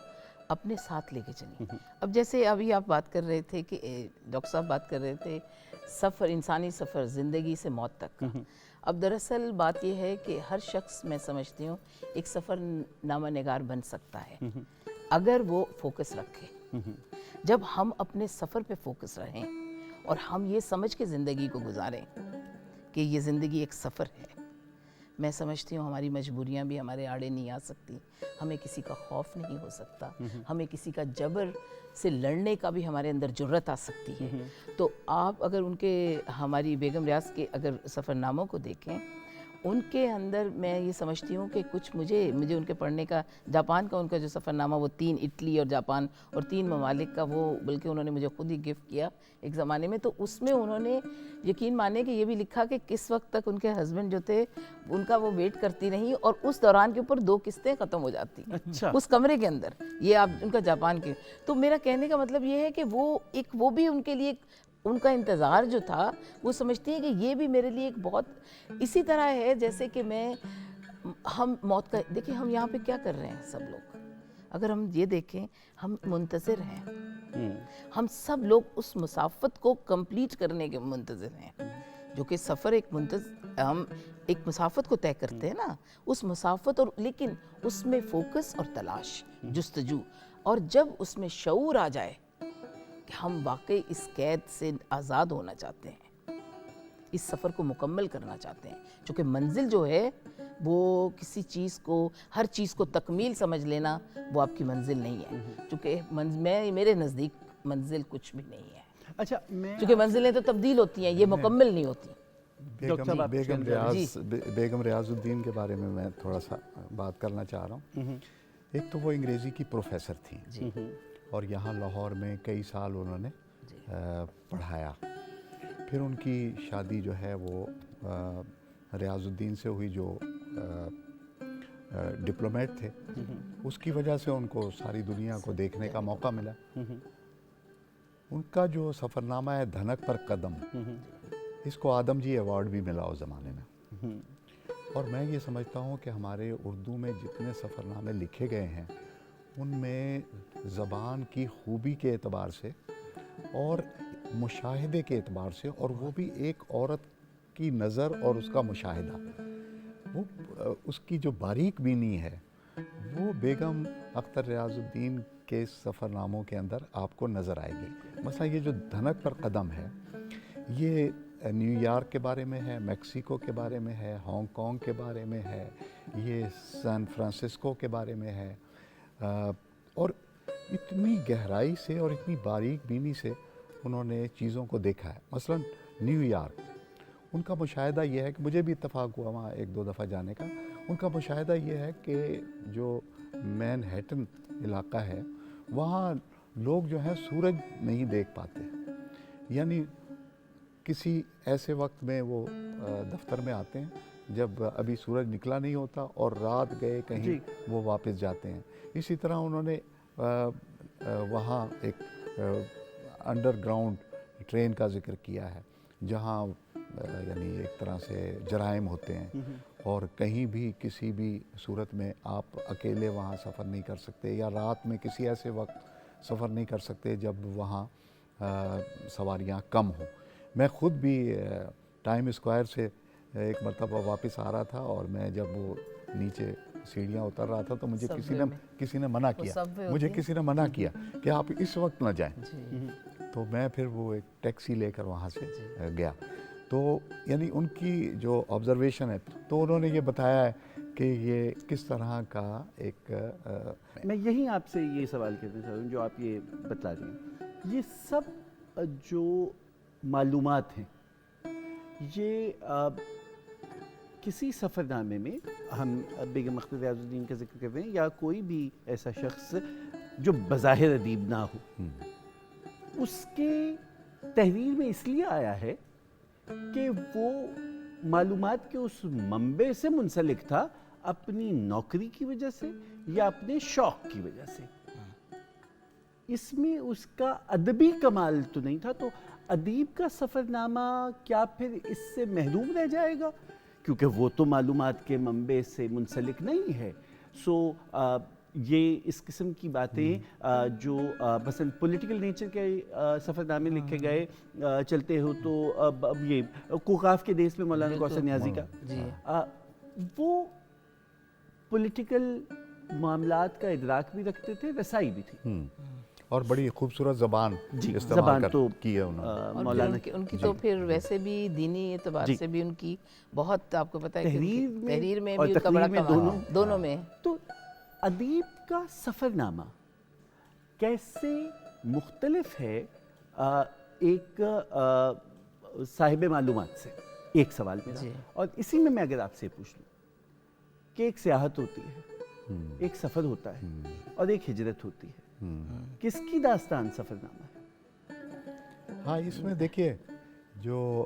اپنے ساتھ لے کے چلی۔ اب جیسے ابھی آپ بات کر رہے تھے کہ ڈاکٹر صاحب بات کر رہے تھے سفر، انسانی سفر زندگی سے موت تک کا۔ اب دراصل بات یہ ہے کہ ہر شخص، میں سمجھتی ہوں، ایک سفر نامہ نگار بن سکتا ہے اگر وہ فوکس رکھے۔ جب ہم اپنے سفر پہ فوکس رہیں اور ہم یہ سمجھ کے زندگی کو گزاریں کہ یہ زندگی ایک سفر ہے. میں سمجھتی ہوں ہماری مجبوریاں بھی ہمارے آڑے نہیں آ سکتی, ہمیں کسی کا خوف نہیں ہو سکتا, ہمیں کسی کا جبر سے لڑنے کا بھی ہمارے اندر جرأت آ سکتی ہے. تو آپ اگر ان کے, ہماری بیگم ریاض کے اگر سفر ناموں کو دیکھیں, ان کے اندر میں یہ سمجھتی ہوں کہ کچھ مجھے ان کے پڑھنے کا, جاپان کا ان کا جو سفر نامہ, وہ 3 اٹلی اور جاپان اور 3 ممالک کا, وہ بلکہ انہوں نے مجھے خود ہی گفٹ کیا ایک زمانے میں. تو اس میں انہوں نے یقین مانے کہ یہ بھی لکھا کہ کس وقت تک ان کے ہسبینڈ جو تھے ان کا وہ ویٹ کرتی رہی, اور اس دوران کے اوپر 2 قسطیں ختم ہو جاتی ہیں اس کمرے کے اندر. یہ آپ ان کا جاپان کے. تو میرا کہنے کا مطلب یہ ہے کہ وہ بھی ان کے لیے ان کا انتظار جو تھا, وہ سمجھتی ہیں کہ یہ بھی میرے لیے ایک بہت اسی طرح ہے جیسے کہ ہم موت کا, دیکھیں ہم یہاں پہ کیا کر رہے ہیں سب لوگ, اگر ہم یہ دیکھیں ہم منتظر ہیں, ہم سب لوگ اس مسافت کو کمپلیٹ کرنے کے منتظر ہیں, جو کہ سفر ہم ایک مسافت کو طے کرتے ہیں نا, اس مسافت, اور لیکن اس میں فوکس اور تلاش, جستجو, اور جب اس میں شعور آ جائے کہ ہم واقعی اس قید سے آزاد ہونا چاہتے ہیں, اس سفر کو مکمل کرنا چاہتے ہیں, چونکہ منزل جو ہے وہ کسی چیز کو, ہر چیز کو تکمیل سمجھ لینا وہ آپ کی منزل نہیں ہے, چونکہ میرے نزدیک منزل کچھ بھی نہیں ہے. اچھا, چونکہ منزلیں تو تبدیل ہوتی ہیں, یہ مکمل نہیں ہوتی. بیگم ریاض الدین کے بارے میں تھوڑا سا بات کرنا چاہ رہا ہوں. ایک تو وہ انگریزی کی پروفیسر تھیں اور یہاں لاہور میں کئی سال انہوں نے پڑھایا. پھر ان کی شادی جو ہے وہ ریاض الدین سے ہوئی جو ڈپلومیٹ تھے, اس کی وجہ سے ان کو ساری دنیا کو دیکھنے کا موقع ملا. ان کا جو سفر نامہ ہے دھنک پر قدم, اس کو آدم جی ایوارڈ بھی ملا اس زمانے میں. اور میں یہ سمجھتا ہوں کہ ہمارے اردو میں جتنے سفر نامے لکھے گئے ہیں ان میں زبان کی خوبی کے اعتبار سے اور مشاہدے کے اعتبار سے, اور وہ بھی ایک عورت کی نظر اور اس کا مشاہدہ, وہ اس کی جو باریک بینی ہے وہ بیگم اختر ریاض الدین کے سفر ناموں کے اندر آپ کو نظر آئے گی. مثلا یہ جو دھنک پر قدم ہے, یہ نیو یارک کے بارے میں ہے, میکسیکو کے بارے میں ہے, ہانگ کانگ کے بارے میں ہے, یہ سان فرانسسکو کے بارے میں ہے, اور اتنی گہرائی سے اور اتنی باریک بینی سے انہوں نے چیزوں کو دیکھا ہے. مثلا نیو یارک, ان کا مشاہدہ یہ ہے کہ مجھے بھی اتفاق ہوا وہاں 1-2 دفعہ جانے کا. ان کا مشاہدہ یہ ہے کہ جو مین ہیٹن علاقہ ہے وہاں لوگ جو ہیں سورج نہیں دیکھ پاتے, یعنی کسی ایسے وقت میں وہ دفتر میں آتے ہیں جب ابھی سورج نکلا نہیں ہوتا, اور رات گئے کہیں وہ واپس جاتے ہیں. اسی طرح انہوں نے وہاں ایک انڈر گراؤنڈ ٹرین کا ذکر کیا ہے جہاں یعنی ایک طرح سے جرائم ہوتے ہیں, اور کہیں بھی کسی بھی صورت میں آپ اکیلے وہاں سفر نہیں کر سکتے, یا رات میں کسی ایسے وقت سفر نہیں کر سکتے جب وہاں سواریاں کم ہوں. میں خود بھی ٹائم اسکوائر سے ایک مرتبہ واپس آ رہا تھا, اور میں جب وہ نیچے سیڑھیاں اتر رہا تھا تو مجھے کسی نے منع کیا کہ آپ اس وقت نہ جائیں. تو میں پھر وہ ایک ٹیکسی لے کر وہاں سے گیا. تو یعنی ان کی جو آبزرویشن ہے, تو انہوں نے یہ بتایا ہے کہ یہ کس طرح کا ایک میں یہیں آپ سے یہ سوال کرنا چاہتا ہوں جو آپ یہ بتلا رہے ہیں, یہ سب جو معلومات ہیں یہ کسی سفر نامے میں, ہم بیگم اختر ریاض الدین کا ذکر کر رہے ہیں یا کوئی بھی ایسا شخص جو بظاہر ادیب نہ ہو, اس کے تحریر میں اس لیے آیا ہے کہ وہ معلومات کے اس منبع سے منسلک تھا اپنی نوکری کی وجہ سے یا اپنے شوق کی وجہ سے. اس میں اس کا ادبی کمال تو نہیں تھا. تو ادیب کا سفر نامہ کیا پھر اس سے محروم رہ جائے گا, کیونکہ وہ تو معلومات کے منبع سے منسلک نہیں ہے. سو یہ اس قسم کی باتیں جو مثلا پولیٹیکل نیچر کے سفر نامے لکھے گئے, چلتے ہو تو اب یہ کوکاف کے دیس میں مولانا کوثر نیازی کا, وہ پولیٹیکل معاملات کا ادراک بھی رکھتے تھے, رسائی بھی تھی. اور بڑی خوبصورت زبان جی، استعمال زبان تو کی ہے انہوں نے. اور پھر مولانا ان کی تو پھر ویسے بھی دینی اعتبار سے بھی ان کی بہت آپ کو پتہ ہے کہ تحریر میں بھی ان کا بڑا کمال دونوں میں. تو ادیب کا سفر نامہ کیسے مختلف ہے ایک صاحب معلومات سے؟ ایک سوال میرا، اور اسی میں اگر آپ سے پوچھ لوں کہ ایک سیاحت ہوتی ہے، ایک سفر ہوتا ہے اور ایک ہجرت ہوتی ہے، کس کی داستان سفر نامہ ہے؟ ہاں، اس میں دیکھیے جو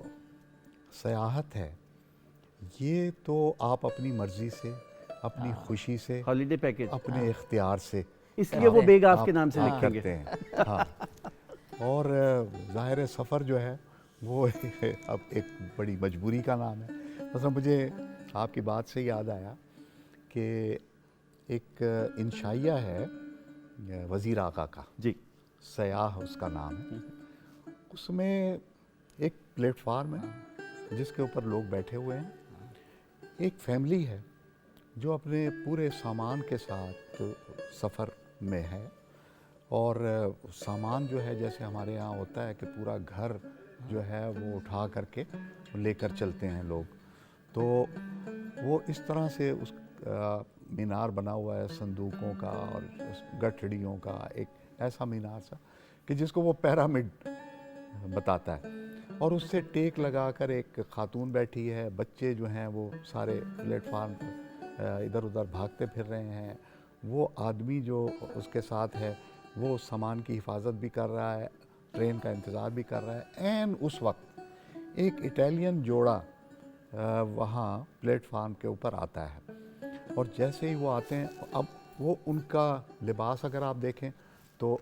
سیاحت ہے یہ تو آپ اپنی مرضی سے، اپنی خوشی سے، ہالیڈے پیکج، اپنے اختیار سے اس لیے وہ بیگ آپ کے نام سے لکھیں گے. کرتے ہیں. ہاں، اور ظاہر سفر جو ہے وہ اب ایک بڑی مجبوری کا نام ہے. مثلا مجھے آپ کی بات سے یاد آیا کہ ایک انشائیہ ہے وزیر آقا کا، جی، سیاح اس کا نام ہے. اس میں ایک پلیٹ فارم ہے جس کے اوپر لوگ بیٹھے ہوئے ہیں. ایک فیملی ہے جو اپنے پورے سامان کے ساتھ سفر میں ہے، اور سامان جو ہے جیسے ہمارے یہاں ہوتا ہے کہ پورا گھر جو ہے وہ اٹھا کر کے لے کر چلتے ہیں لوگ، تو وہ اس طرح سے اس مینار بنا ہوا ہے صندوقوں کا اور گٹھڑیوں کا، ایک ایسا مینار سا کہ جس کو وہ پیرامڈ بتاتا ہے. اور اس سے ٹیک لگا کر ایک خاتون بیٹھی ہے، بچے جو ہیں وہ سارے پلیٹ فارم پر ادھر ادھر بھاگتے پھر رہے ہیں. وہ آدمی جو اس کے ساتھ ہے وہ سامان کی حفاظت بھی کر رہا ہے، ٹرین کا انتظار بھی کر رہا ہے. این اس وقت ایک اٹیلین جوڑا وہاں پلیٹ فارم کے اوپر آتا ہے، اور جیسے ہی وہ آتے ہیں، اب وہ ان کا لباس اگر آپ دیکھیں تو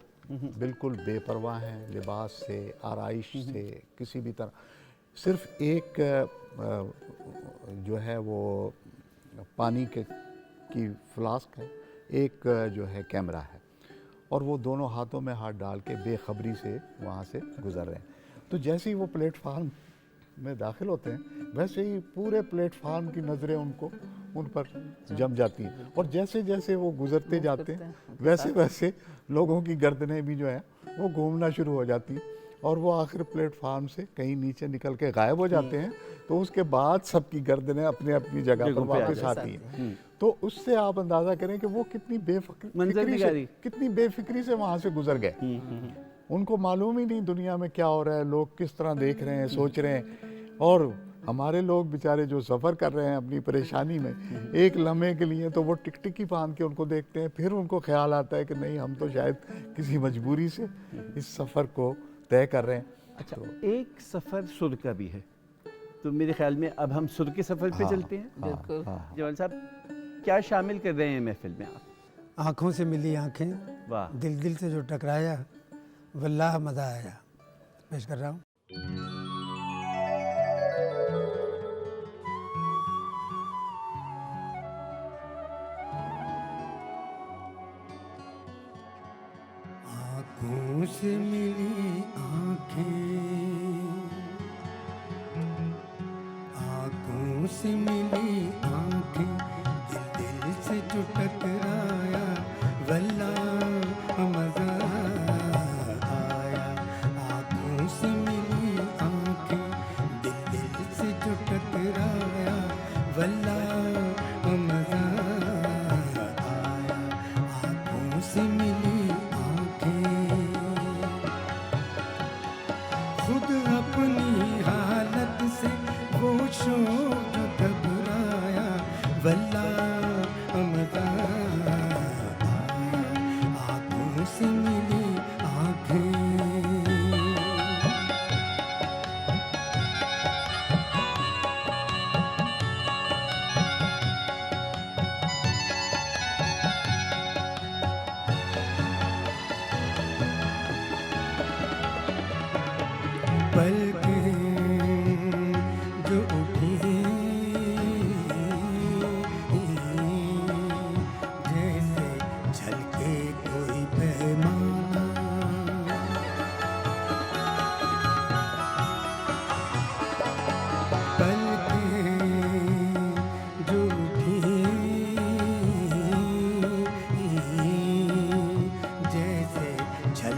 بالکل بے پرواہ ہیں لباس سے، آرائش سے، کسی بھی طرح. صرف ایک جو ہے وہ پانی کی فلاسک ہے، ایک جو ہے کیمرہ ہے، اور وہ دونوں ہاتھوں میں ہاتھ ڈال کے بے خبری سے وہاں سے گزر رہے ہیں. تو جیسے ہی وہ پلیٹ فارم میں داخل ہوتے ہیں ویسے ہی پورے پلیٹ فارم کی نظریں ان پر جم جاتی ہیں، اور جیسے جیسے وہ گزرتے جاتے ہیں ویسے ویسے لوگوں کی گردنیں بھی جو ہیں وہ گھومنا شروع ہو جاتی ہیں، اور وہ آخر پلیٹ فارم سے کہیں نیچے نکل کے غائب ہو جاتے ہیں. تو اس کے بعد سب کی گردنیں اپنے اپنی جگہ پر واپس آتی ہیں. تو اس سے آپ اندازہ کریں کہ وہ کتنی بے فکری سے وہاں سے گزر گئے. ان کو معلوم ہی نہیں دنیا میں کیا ہو رہا ہے، لوگ کس طرح دیکھ رہے ہیں، سوچ رہے ہیں. اور ہمارے لوگ بیچارے جو سفر کر رہے ہیں اپنی پریشانی میں، ایک لمحے کے لیے تو وہ ٹکٹکی باندھ کے ان کو دیکھتے ہیں، پھر ان کو خیال آتا ہے کہ نہیں، ہم تو شاید کسی مجبوری سے اس سفر کو طے کر رہے ہیں. اچھا، ایک سفر سر کا بھی ہے، تو میرے خیال میں اب ہم سر کے سفر پہ چلتے ہیں. بالکل. جمال صاحب کیا شامل کر رہے ہیں محفل میں آپ؟ آنکھوں سے ملی آنکھیں، واہ، دل سے جو ٹکرایا، واللہ مزہ آیا، پیش کر رہا ہوں. آنکھوں سے ملی آنکھیں، آنکھوں سے ملی آنکھیں، دل سے جو ٹکرایا، واللہ مزہ آیا. آنکھوں سے ملی آنکھیں، دل سے جو ٹکرایا، واللہ مزہ آیا. آنکھوں سے ملی خود اپنی حالت سے وہ شوق گھبرایا، واللہ مزہ آیا. آنکھوں سے ملی آنکھیں. پلکیں جو اٹھی جیسے جھلکے کوئی پیمانہ، پلکیں جو اٹھی جیسے جھلکے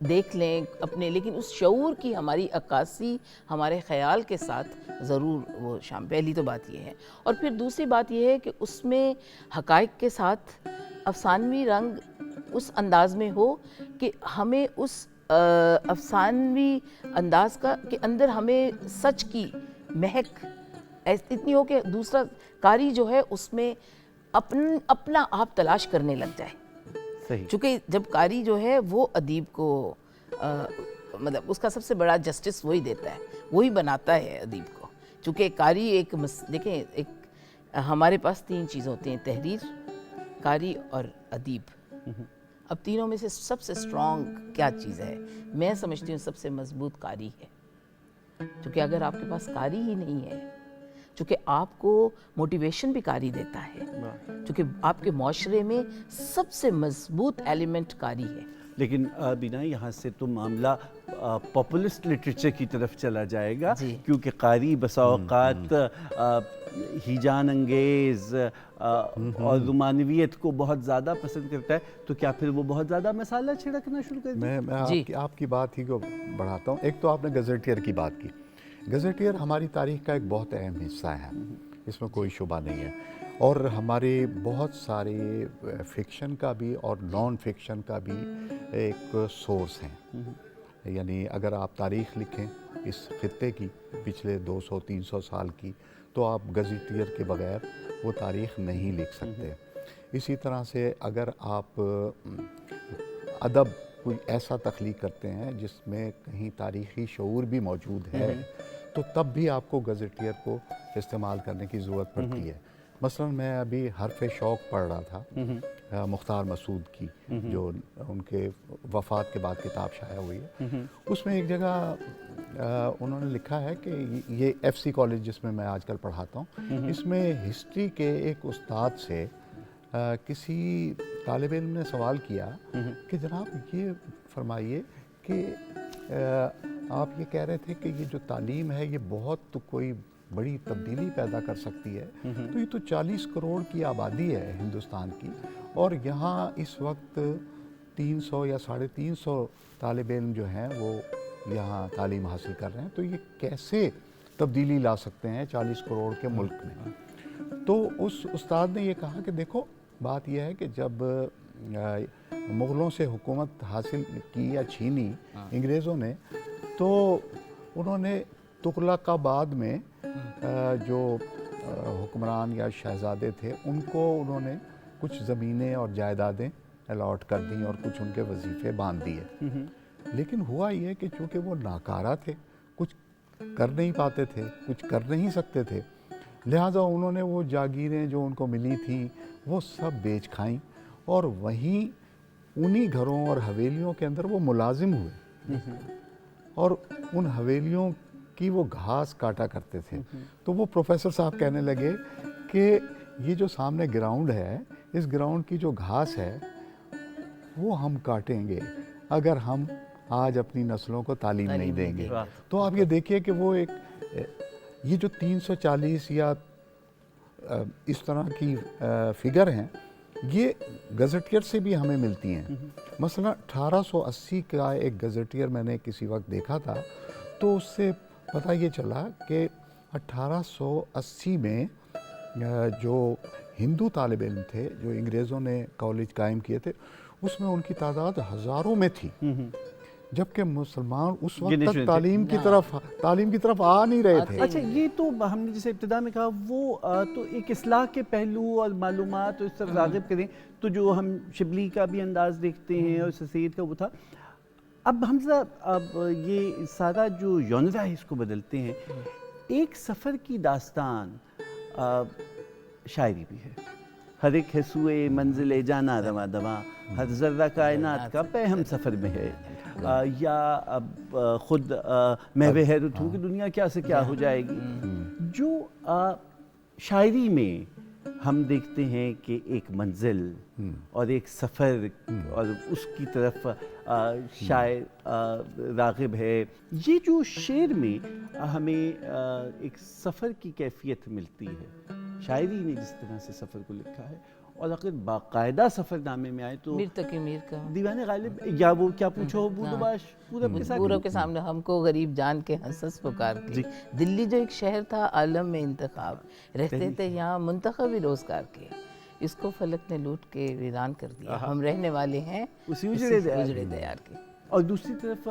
دیکھ لیں اپنے، لیکن اس شعور کی ہماری عکاسی ہمارے خیال کے ساتھ ضرور وہ پہلی تو بات یہ ہے. اور پھر دوسری بات یہ ہے کہ اس میں حقائق کے ساتھ افسانوی رنگ اس انداز میں ہو کہ ہمیں اس افسانوی انداز کا کے اندر ہمیں سچ کی مہک اتنی ہو کہ دوسرا قاری جو ہے اس میں اپنا آپ تلاش کرنے لگ جائے. صحیح. چونکہ جب قاری جو ہے وہ ادیب کو مطلب اس کا سب سے بڑا جسٹس وہی دیتا ہے، وہی بناتا ہے ادیب کو. چونکہ قاری ایک دیکھیں ایک ہمارے پاس 3 چیز ہوتی ہیں، تحریر، قاری اور ادیب. اب تینوں میں سے سب سے اسٹرانگ کیا چیز ہے؟ میں سمجھتی ہوں سب سے مضبوط قاری ہے. چونکہ اگر آپ کے پاس قاری ہی نہیں ہے، چونکہ آپ کو موٹیویشن بھی قاری دیتا ہے، چونکہ آپ کے معاشرے میں سب سے مضبوط ایلیمنٹ قاری ہے. لیکن بینا یہاں سے تو معاملہ پاپولسٹ لٹریچر کی طرف چلا جائے گا، کیونکہ قاری بسا اوقات ہیجان انگیز اور رومانویت کو بہت زیادہ پسند کرتا ہے، تو کیا پھر وہ بہت زیادہ مسالہ چھڑکنا شروع کر دیں؟ میں آپ کی بات ہی کو بڑھاتا ہوں. ایک تو آپ نے گزیٹیئر کی بات کی. گزیٹیئر ہماری تاریخ کا ایک بہت اہم حصہ ہے، اس میں کوئی شبہ نہیں ہے. اور ہمارے بہت سارے فکشن کا بھی اور نان فکشن کا بھی ایک سورس ہیں. یعنی اگر آپ تاریخ لکھیں اس خطے کی پچھلے 200-300 سال کی، تو آپ گزیٹیئر کے بغیر وہ تاریخ نہیں لکھ سکتے. اسی طرح سے اگر آپ ادب کوئی ایسا تخلیق کرتے ہیں جس میں کہیں تاریخی شعور بھی موجود ہے، تو تب بھی آپ کو گزیٹیئر کو استعمال کرنے کی ضرورت پڑتی ہے. مثلا میں ابھی حرف شوق پڑھ رہا تھا مختار مسعود کی، جو ان کے وفات کے بعد کتاب شائع ہوئی ہے. اس میں ایک جگہ انہوں نے لکھا ہے کہ یہ ایف سی کالج جس میں آج کل پڑھاتا ہوں، اس میں ہسٹری کے ایک استاد سے کسی طالب علم نے سوال کیا کہ جناب یہ فرمائیے کہ آپ یہ کہہ رہے تھے کہ یہ جو تعلیم ہے یہ بہت کوئی بڑی تبدیلی پیدا کر سکتی ہے، تو یہ تو 40 کروڑ کی آبادی ہے ہندوستان کی، اور یہاں اس وقت 300 یا 350 طالب علم جو ہیں وہ یہاں تعلیم حاصل کر رہے ہیں، تو یہ کیسے تبدیلی لا سکتے ہیں 40 کروڑ کے ملک میں؟ تو اس استاد نے یہ کہا کہ دیکھو بات یہ ہے کہ جب مغلوں سے حکومت حاصل کی یا چھینی انگریزوں نے، تو انہوں نے تغلق آباد میں جو حکمران یا شہزادے تھے ان کو انہوں نے کچھ زمینیں اور جائیدادیں الاٹ کر دیں اور کچھ ان کے وظیفے باندھ دیے. لیکن ہوا یہ کہ چونکہ وہ ناکارہ تھے، کچھ کر نہیں پاتے تھے، کچھ کر نہیں سکتے تھے، لہٰذا انہوں نے وہ جاگیریں جو ان کو ملی تھیں وہ سب بیچ کھائیں، اور وہیں انہی گھروں اور حویلیوں کے اندر وہ ملازم ہوئے، اور ان حویلیوں کی وہ گھاس کاٹا کرتے تھے. تو وہ پروفیسر صاحب کہنے لگے کہ یہ جو سامنے گراؤنڈ ہے، اس گراؤنڈ کی جو گھاس ہے وہ ہم کاٹیں گے اگر ہم آج اپنی نسلوں کو تعلیم نہیں دیں گے. تو آپ یہ دیکھیے کہ وہ ایک یہ جو 340 یا اس طرح کی فگر ہیں، یہ گزیٹیئر سے بھی ہمیں ملتی ہیں. مثلا 1880 کا ایک گزیٹیئر میں نے کسی وقت دیکھا تھا، تو اس سے پتہ یہ چلا کہ 1880 میں جو ہندو طالب علم تھے جو انگریزوں نے کالج قائم کیے تھے، اس میں ان کی تعداد ہزاروں میں تھی، جبکہ مسلمان اس وقت تک تعلیم کی طرف آ نہیں رہے تھے. اچھا، یہ تو ہم نے جیسے ابتدا میں کہا وہ تو ایک اصلاح کے پہلو اور معلومات اور اس طرح راغب کریں، تو جو ہم شبلی کا بھی انداز دیکھتے ہیں اور سید کا وہ تھا. اب حمزہ اب یہ سارا جو ژانرا ہے اس کو بدلتے ہیں. ایک سفر کی داستان شاعری بھی ہے، ہر ایک ہے سوئے منزل جانا رواں دواں، ہر ذرہ کائنات کا پہ ہم سفر میں ہے، یا اب خود محو حیرت ہوں کہ دنیا کیا سے کیا ہو جائے گی. جو شاعری میں ہم دیکھتے ہیں کہ ایک منزل اور ایک سفر اور اس کی طرف شاعر راغب ہے. یہ جو شعر میں ہمیں ایک سفر کی کیفیت ملتی ہے، شاعری نے جس طرح سے سفر کو لکھا ہے، اور اگر باقاعدہ سفر نامے میں آئے تو میر تقی میر کا دیوان غالب یا وہ کیا پوچھو بودباش پورب کے ساتھ پورب کے سامنے ہم کو غریب جان کے ہنس پکار کے. دلی جو ایک شہر تھا عالم میں انتخاب، رہتے تھے یہاں منتخبی روزگار کے، اس کو فلک نے لوٹ کے ویران کر دیا، ہم رہنے والے ہیں اسی اجڑے دیار کے. اور دوسری طرف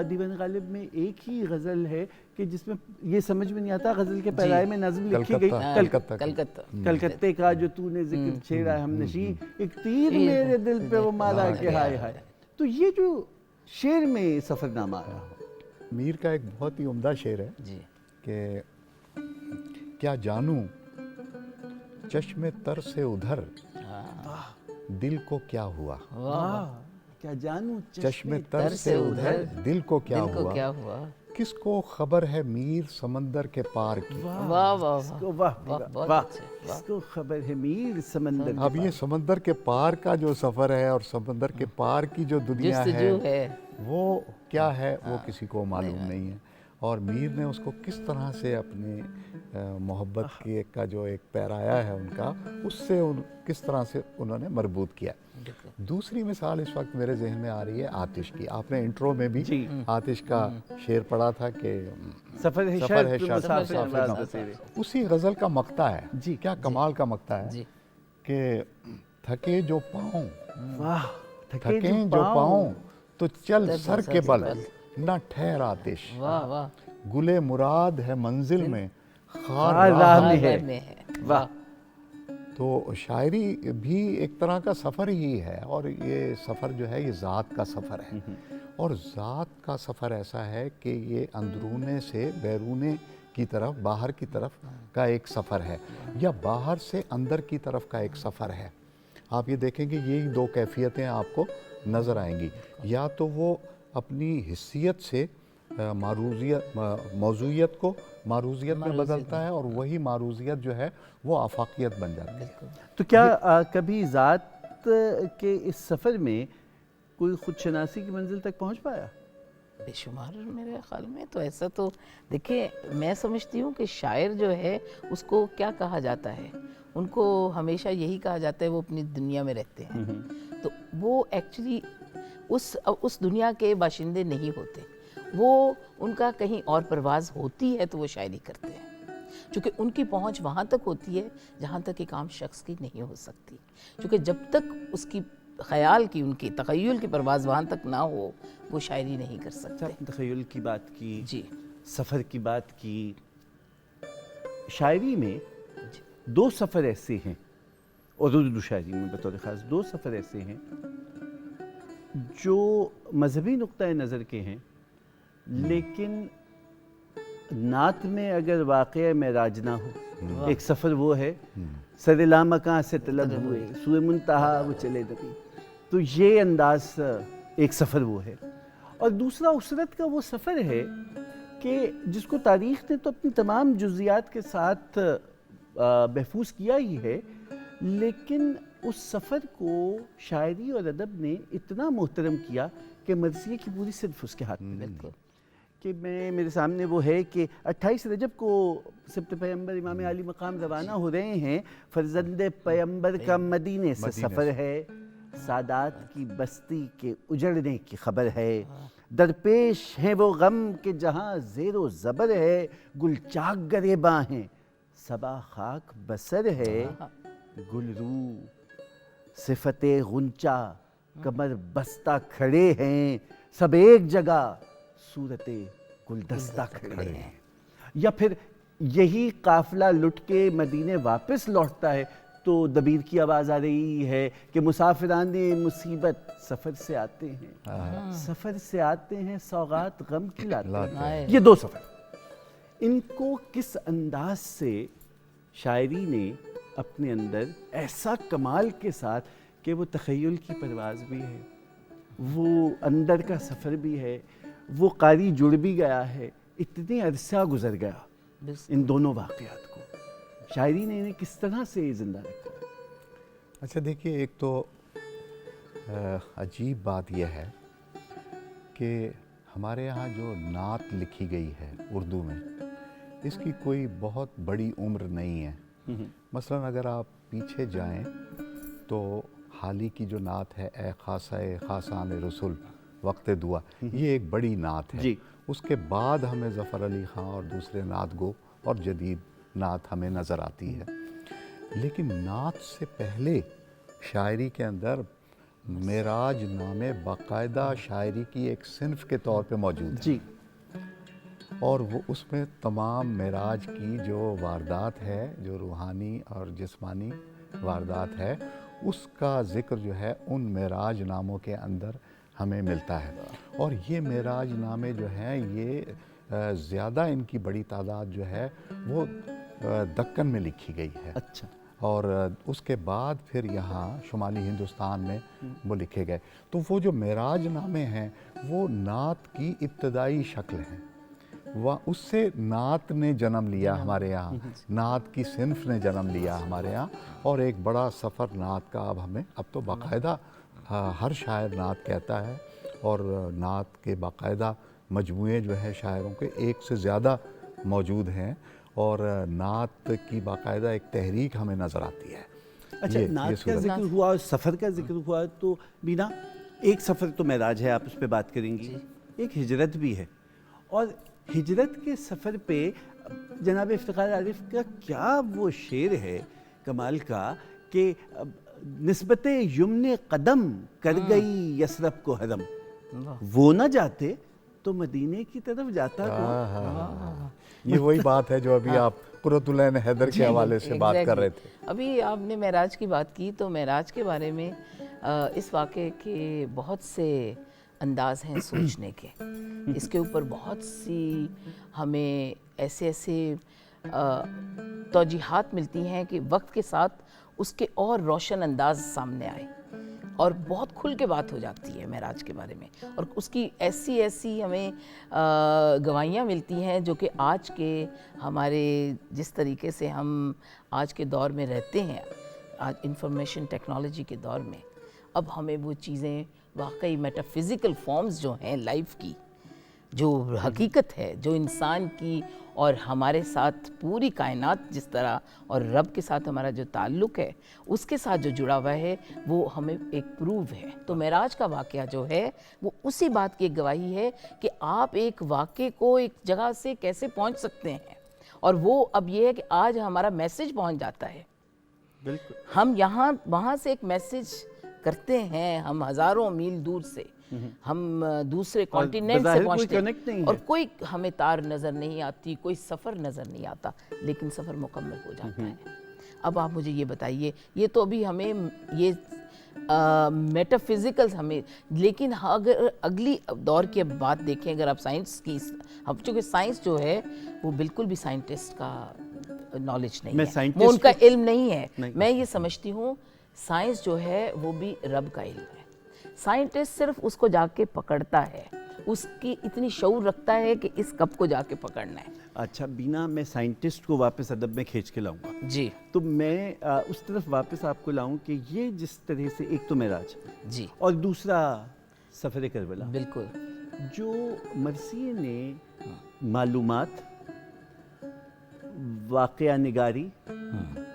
دیوان غالب میں ایک ہی غزل ہے کہ جس میں یہ سمجھ میں نہیں آتا غزل کے پیرائے میں نظم لکھی گئی کلکتہ کلکتے کا جو تو نے ذکر چھیڑا ہے ہم نشی، ایک تیر میرے دل پہ وہ مارا کہ ہائے ہائے. تو یہ جو شعر میں سفر نامہ آیا، میر کا ایک بہت ہی عمدہ شعر ہے جی کہ کیا جانوں چشم تر سے ادھر دل کو کیا ہوا، کیا جانوں چشم تر سے ادھر دل کو کیا کیا ہوا، ہوا، کس کو خبر ہے میر سمندر کے پار کی. واہ واہ واہ واہ، بہت واہ، اچھے. اس کو خبر ہے میر سمندر اب یہ سمندر کے پار کا جو سفر ہے اور سمندر کے پار کی جو دنیا جستجو ہے ہے، وہ کیا ہے وہ کسی کو معلوم نہیں ہے. اور میر نے اس کو کس طرح سے اپنی محبت کی کا جو ایک پیرایا ہے ان کا، اس سے کس طرح سے انہوں نے مربوط کیا. دوسری مثال اس وقت میرے ذہن میں آ رہی ہے آتش کی. آپ نے انٹرو میں بھی آتش کا شعر پڑھا تھا کہ سفر ہے شرط مسافر مسافر نواز تیرے. اسی غزل کا مقطع ہے، کیا کمال کا مقطع ہے جی کہ تھکے جو پاؤں واہ، تھکیں جو پاؤں تو چل سر کے بل نہ ٹھہر آتش، واہ واہ، گلے مراد ہے منزل میں خار راہ راہ میں میں. ہے. میں ہے. واہ، تو شاعری بھی ایک طرح کا سفر ہی ہے، اور یہ سفر جو ہے یہ ذات کا سفر ہے. اور ذات کا سفر ایسا ہے کہ یہ اندرونے سے بیرونے کی طرف، باہر کی طرف کا ایک سفر ہے، یا باہر سے اندر کی طرف کا ایک سفر ہے. آپ یہ دیکھیں گے یہی دو کیفیتیں آپ کو نظر آئیں گی. یا تو وہ اپنی حیثیت سے موضوعیت کو معروضیت میں بدلتا ہے، اور وہی معروضیت جو ہے وہ آفاقیت بن جاتی ہے. تو کیا کبھی ذات کے اس سفر میں کوئی خود شناسی کی منزل تک پہنچ پایا؟ بے شمار میرے خیال میں تو ایسا تو دیکھیں، میں سمجھتی ہوں کہ شاعر جو ہے اس کو کیا کہا جاتا ہے، ان کو ہمیشہ یہی کہا جاتا ہے وہ اپنی دنیا میں رہتے ہیں. تو وہ ایکچولی اس دنیا کے باشندے نہیں ہوتے، وہ ان کا کہیں اور پرواز ہوتی ہے تو وہ شاعری کرتے ہیں، چونکہ ان کی پہنچ وہاں تک ہوتی ہے جہاں تک ایک عام شخص کی نہیں ہو سکتی. چونکہ جب تک اس کی خیال کی، ان کی تخیل کی پرواز وہاں تک نہ ہو وہ شاعری نہیں کر سکتے. تخیل کی بات کی، جی سفر کی بات کی. شاعری میں دو سفر ایسے ہیں، اور اردو شاعری میں بطور خاص دو سفر ایسے ہیں جو مذہبی نقطۂ نظر کے ہیں، لیکن نعت میں اگر واقعہ معراج نہ ہو. ایک سفر وہ ہے سر لامکاں سے طلب ہوئے سوئے منتہا وہ چلے نبی. تو یہ انداز ایک سفر وہ ہے. اور دوسرا اسرت کا وہ سفر ہے کہ جس کو تاریخ نے تو اپنی تمام جزیات کے ساتھ محفوظ کیا ہی ہے، لیکن اس سفر کو شاعری اور ادب نے اتنا محترم کیا کہ مرثیے کی پوری صرف اس کے ہاتھ میں. بالکل کہ میرے سامنے وہ ہے کہ 28 رجب کو سبت پیمبر امام عالی مقام روانہ ہو رہے ہیں. فرزند پیمبر کا مدینے سے سفر ہے، سادات کی بستی کے اجڑنے کی خبر ہے. درپیش ہیں وہ غم کہ جہاں زیر و زبر ہے، گل چاک گریباں ہیں صبا خاک بسر ہے. گل رو صفت غنچہ کمر بستہ کھڑے ہیں، سب ایک جگہ صورت گلدستہ کھڑے ہیں. یا پھر یہی قافلہ لٹ کے مدینے واپس لوٹتا ہے تو دبیر کی آواز آ رہی ہے کہ مسافران مصیبت سفر سے آتے ہیں، سفر سے آتے ہیں سوغات غم کی لاتے ہیں. یہ دو سفر، ان کو کس انداز سے شاعری نے اپنے اندر ایسا کمال کے ساتھ کہ وہ تخیل کی پرواز بھی ہے، وہ اندر کا سفر بھی ہے، وہ قاری جڑ بھی گیا ہے. اتنے عرصہ گزر گیا ان دونوں واقعات کو، شاعری نے انہیں کس طرح سے زندہ رکھا. اچھا دیکھیے، ایک تو عجیب بات یہ ہے کہ ہمارے یہاں جو نعت لکھی گئی ہے اردو میں، اس کی کوئی بہت بڑی عمر نہیں ہے. مثلاً اگر آپ پیچھے جائیں تو حالی کی جو نعت ہے اے خاصہ خاصان رسول وقت دعا، یہ ایک بڑی نعت ہے. جی. اس کے بعد ہمیں ظفر علی خاں اور دوسرے نعت گو اور جدید نعت ہمیں نظر آتی ہے. لیکن نعت سے پہلے شاعری کے اندر معراج نامے باقاعدہ شاعری کی ایک صنف کے طور پہ موجود ہے. جی. اور وہ اس میں تمام معراج کی جو واردات ہے، جو روحانی اور جسمانی واردات ہے، اس کا ذکر جو ہے ان معراج ناموں کے اندر ہمیں ملتا ہے. اور یہ معراج نامے جو ہیں یہ زیادہ ان کی بڑی تعداد جو ہے وہ دکن میں لکھی گئی ہے. اچھا. اور اس کے بعد پھر یہاں شمالی ہندوستان میں وہ لکھے گئے. تو وہ جو معراج نامے ہیں وہ نعت کی ابتدائی شکل ہیں. اس سے نعت نے جنم لیا ہمارے یہاں، نعت کی صنف نے جنم لیا ہمارے یہاں، اور ایک بڑا سفر نعت کا اب تو باقاعدہ ہر شاعر نعت کہتا ہے، اور نعت کے باقاعدہ مجموعے جو ہے شاعروں کے ایک سے زیادہ موجود ہیں، اور نعت کی باقاعدہ ایک تحریک ہمیں نظر آتی ہے. اچھا، نعت کا ذکر ہوا اور سفر کا ذکر ہوا، تو بینا ایک سفر تو معراج ہے، آپ اس پہ بات کریں گی، ایک ہجرت بھی ہے. اور ہجرت کے سفر پہ جناب افتخار عارف کا کیا وہ شعر ہے کمال کا کہ نسبت یمن قدم کر گئی یثرب کو حرم، وہ نہ جاتے تو مدینے کی طرف جاتا کون. یہ وہی بات ہے جو ابھی آپ قرۃ العین حیدر کے حوالے سے بات کر رہے تھے. ابھی آپ نے معراج کی بات کی، تو معراج کے بارے میں اس واقعے کے بہت سے انداز ہیں سوچنے کے. اس کے اوپر بہت سی ہمیں ایسے توجیحات ملتی ہیں کہ وقت کے ساتھ اس کے اور روشن انداز سامنے آئے، اور بہت کھل کے بات ہو جاتی ہے معراج کے بارے میں، اور اس کی ایسی ہمیں گواہیاں ملتی ہیں جو کہ آج کے ہمارے جس طریقے سے ہم آج کے دور میں رہتے ہیں، آج انفارمیشن ٹیکنالوجی کے دور میں، اب ہمیں وہ چیزیں واقعی میٹا فزیکل فارمز جو ہیں لائف کی، جو حقیقت ہے، جو انسان کی اور ہمارے ساتھ پوری کائنات جس طرح اور رب کے ساتھ ہمارا جو تعلق ہے اس کے ساتھ جو جڑا ہوا ہے، وہ ہمیں ایک پروو ہے. تو معراج کا واقعہ جو ہے وہ اسی بات کی ایک گواہی ہے کہ آپ ایک واقعے کو ایک جگہ سے کیسے پہنچ سکتے ہیں، اور وہ اب یہ ہے کہ آج ہمارا میسج پہنچ جاتا ہے. بالکل. ہم وہاں سے ایک میسج کرتے ہیں، ہم ہزاروں میل دور سے، ہم دوسرے کانٹیننٹ سے پہنچتے ہیں، اور کوئی ہمیں تار نظر نہیں آتی، کوئی سفر نظر نہیں آتا، لیکن سفر مکمل ہو جاتا ہے. اب آپ مجھے یہ بتائیے، یہ تو ابھی ہمیں یہ میٹا فزیکل ہمیں، لیکن اگر اگلی دور کی بات دیکھیں، اگر آپ سائنس کی، چونکہ سائنس جو ہے وہ بالکل بھی سائنٹسٹ کا نالج نہیں ہے، وہ ان کا علم نہیں ہے. میں یہ سمجھتی ہوں سائنس جو ہے وہ بھی رب کا علم ہے. سائنٹسٹ صرف اس کو جا کے پکڑتا ہے، اس کی اتنی شعور رکھتا ہے کہ اس کپ کو جا کے پکڑنا ہے. اچھا بینا، میں سائنٹسٹ کو واپس ادب میں کھینچ کے لاؤں گا. جی. تو میں اس طرف واپس آپ کو لاؤں کہ یہ جس طرح سے ایک تو معراج، جی، اور دوسرا سفر کربلا، بالکل، جو مرثیے نے معلومات، واقعہ نگاری،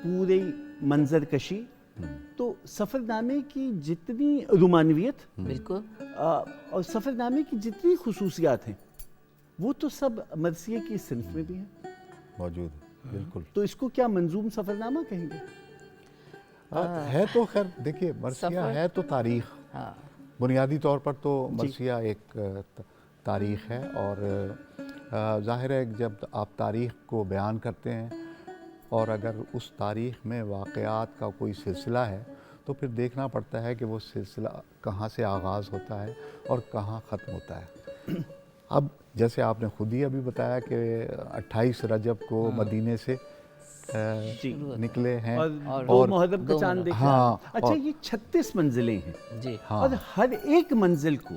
پورے منظر کشی، تو سفر نامے کی جتنی رومانویت، بالکل، اور سفر نامے کی جتنی خصوصیات ہیں وہ تو سب مرثیے کی صنف میں بھی ہیں، موجود ہے. بالکل. تو اس کو کیا منظوم سفر نامہ کہیں گے؟ ہے تو خیر دیکھیے مرثیہ ہے تو تاریخ، بنیادی طور پر تو مرثیہ ایک تاریخ ہے، اور ظاہر ہے جب آپ تاریخ کو بیان کرتے ہیں اور اگر اس تاریخ میں واقعات کا کوئی سلسلہ ہے تو پھر دیکھنا پڑتا ہے کہ وہ سلسلہ کہاں سے آغاز ہوتا ہے اور کہاں ختم ہوتا ہے. اب جیسے آپ نے خود ہی ابھی بتایا کہ 28 رجب کو مدینے سے نکلے ہیں، اور محرم کا چاند دیکھا. ہاں. اچھا، یہ 36 منزلیں ہیں، جی، اور ہر ایک منزل کو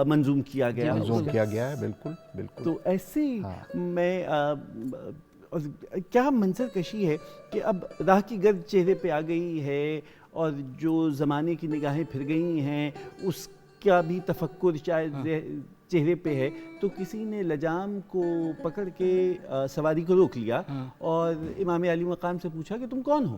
منظوم کیا گیا ہے. بالکل بالکل. تو ایسے میں کیا منظر کشی ہے کہ اب راہ کی گرد چہرے پہ آ گئی ہے، اور جو زمانے کی نگاہیں پھر گئی ہیں اس کا بھی تفکر چہرے پہ ہے. تو کسی نے لجام کو پکڑ کے سواری کو روک لیا اور امام علی مقام سے پوچھا کہ تم کون ہو؟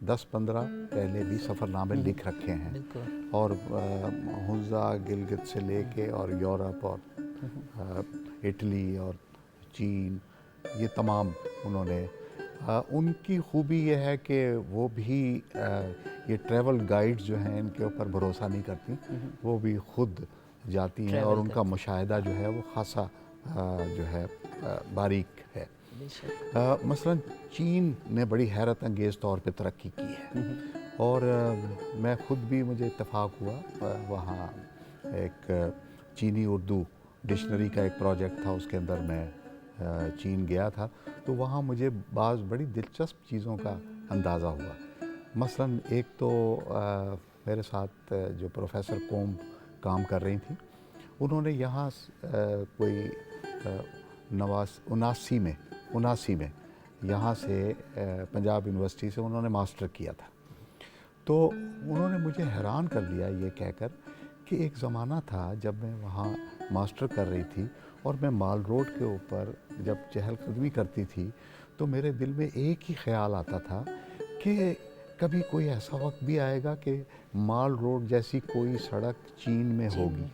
10-15 پہلے بھی سفرنامے لکھ رکھے ہیں، بالکل اور حنزہ گلگت سے لے کے اور یورپ اور اٹلی اور چین، یہ تمام انہوں نے ان کی خوبی یہ ہے کہ وہ بھی یہ ٹریول گائیڈز جو ہیں ان کے اوپر بھروسہ نہیں کرتی، وہ بھی خود جاتی ہیں اور ان کا مشاہدہ جو ہے وہ خاصا جو ہے باریک ہے۔ مثلا چین نے بڑی حیرت انگیز طور پہ ترقی کی ہے، اور میں خود بھی، مجھے اتفاق ہوا وہاں ایک چینی اردو ڈکشنری کا ایک پروجیکٹ تھا، اس کے اندر میں چین گیا تھا، تو وہاں مجھے بعض بڑی دلچسپ چیزوں کا اندازہ ہوا۔ مثلا ایک تو میرے ساتھ جو پروفیسر کوم کام کر رہی تھیں، انہوں نے یہاں کوئی 79 میں یہاں سے پنجاب یونیورسٹی سے انہوں نے ماسٹر کیا تھا، تو انہوں نے مجھے حیران کر دیا یہ کہہ کر کہ ایک زمانہ تھا جب میں وہاں ماسٹر کر رہی تھی اور میں مال روڈ کے اوپر جب چہل قدمی کرتی تھی تو میرے دل میں ایک ہی خیال آتا تھا کہ کبھی کوئی ایسا وقت بھی آئے گا کہ مال روڈ جیسی کوئی سڑک چین میں ہوگی۔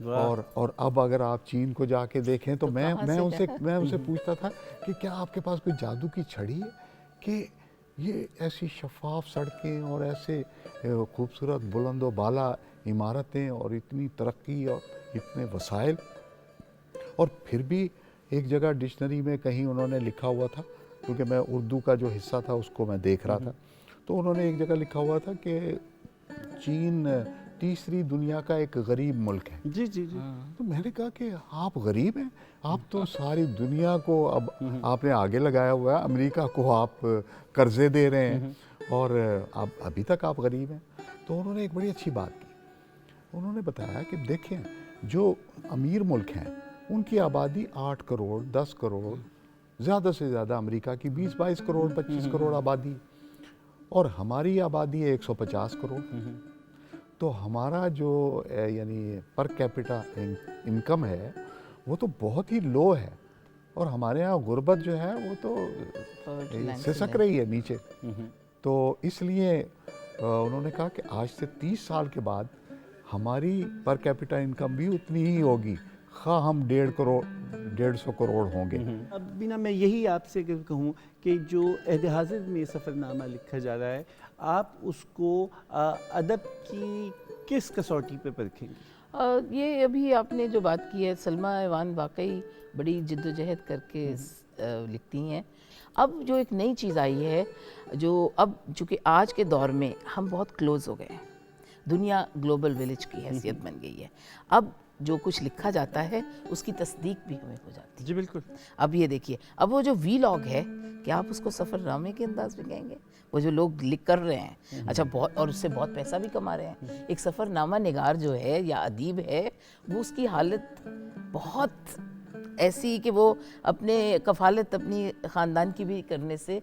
اور اب اگر آپ چین کو جا کے دیکھیں تو میں ان سے پوچھتا تھا کہ کیا آپ کے پاس کوئی جادو کی چھڑی ہے کہ یہ ایسی شفاف سڑکیں اور ایسے خوبصورت بلند و بالا عمارتیں اور اتنی ترقی اور اتنے وسائل، اور پھر بھی ایک جگہ ڈکشنری میں کہیں انہوں نے لکھا ہوا تھا، کیونکہ میں اردو کا جو حصہ تھا اس کو میں دیکھ رہا تھا، تو انہوں نے ایک جگہ لکھا ہوا تھا کہ چین تیسری دنیا کا ایک غریب ملک ہے۔ جی جی جی۔ تو میں نے کہا کہ آپ غریب ہیں، آپ تو ساری دنیا کو اب آپ نے آگے لگایا ہوا ہے، امریکہ کو آپ قرضے دے رہے ہیں اور ابھی تک آپ غریب ہیں۔ تو انہوں نے ایک بڑی اچھی بات کی، انہوں نے بتایا کہ دیکھیں جو امیر ملک ہیں ان کی آبادی 8 کروڑ 10 کروڑ، زیادہ سے زیادہ امریکہ کی 20-22 کروڑ 25 کروڑ آبادی، اور ہماری آبادی ہے 150 کروڑ۔ تو ہمارا جو یعنی پر کیپٹا انکم ہے وہ تو بہت ہی لو ہے، اور ہمارے ہاں غربت جو ہے وہ تو سسک رہی ہے نیچے۔ تو اس لیے انہوں نے کہا کہ آج سے 30 سال کے بعد ہماری پر کیپٹا انکم بھی اتنی ہی ہوگی، خواہ ہم 150 کروڑ ہوں گے۔ اب بینا میں یہی آپ سے کہوں کہ جو عہد حاضر میں سفرنامہ لکھا جا رہا ہے، آپ اس کو ادب کی کس کسوٹی پہ پرکھیں گے؟ یہ ابھی آپ نے جو بات کی ہے، سلمیٰ ایوان واقعی بڑی جد و جہد کر کے لکھتی ہیں۔ اب جو ایک نئی چیز آئی ہے، جو اب چونکہ آج کے دور میں ہم بہت کلوز ہو گئے ہیں، دنیا گلوبل ویلیج کی حیثیت بن گئی ہے، اب جو کچھ لکھا جاتا ہے اس کی تصدیق بھی ہمیں ہو جاتی ہے۔ جی بالکل۔ اب یہ دیکھیے، اب وہ جو وی لاگ ہے، کیا آپ اس کو سفر نامے کے انداز میں کہیں گے؟ وہ جو لوگ لکھ کر رہے ہیں، اچھا بہت، اور اس سے بہت پیسہ بھی کما رہے ہیں۔ ایک سفر نامہ نگار جو ہے یا ادیب ہے، وہ اس کی حالت بہت ایسی کہ وہ اپنے کفالت اپنی خاندان کی بھی کرنے سے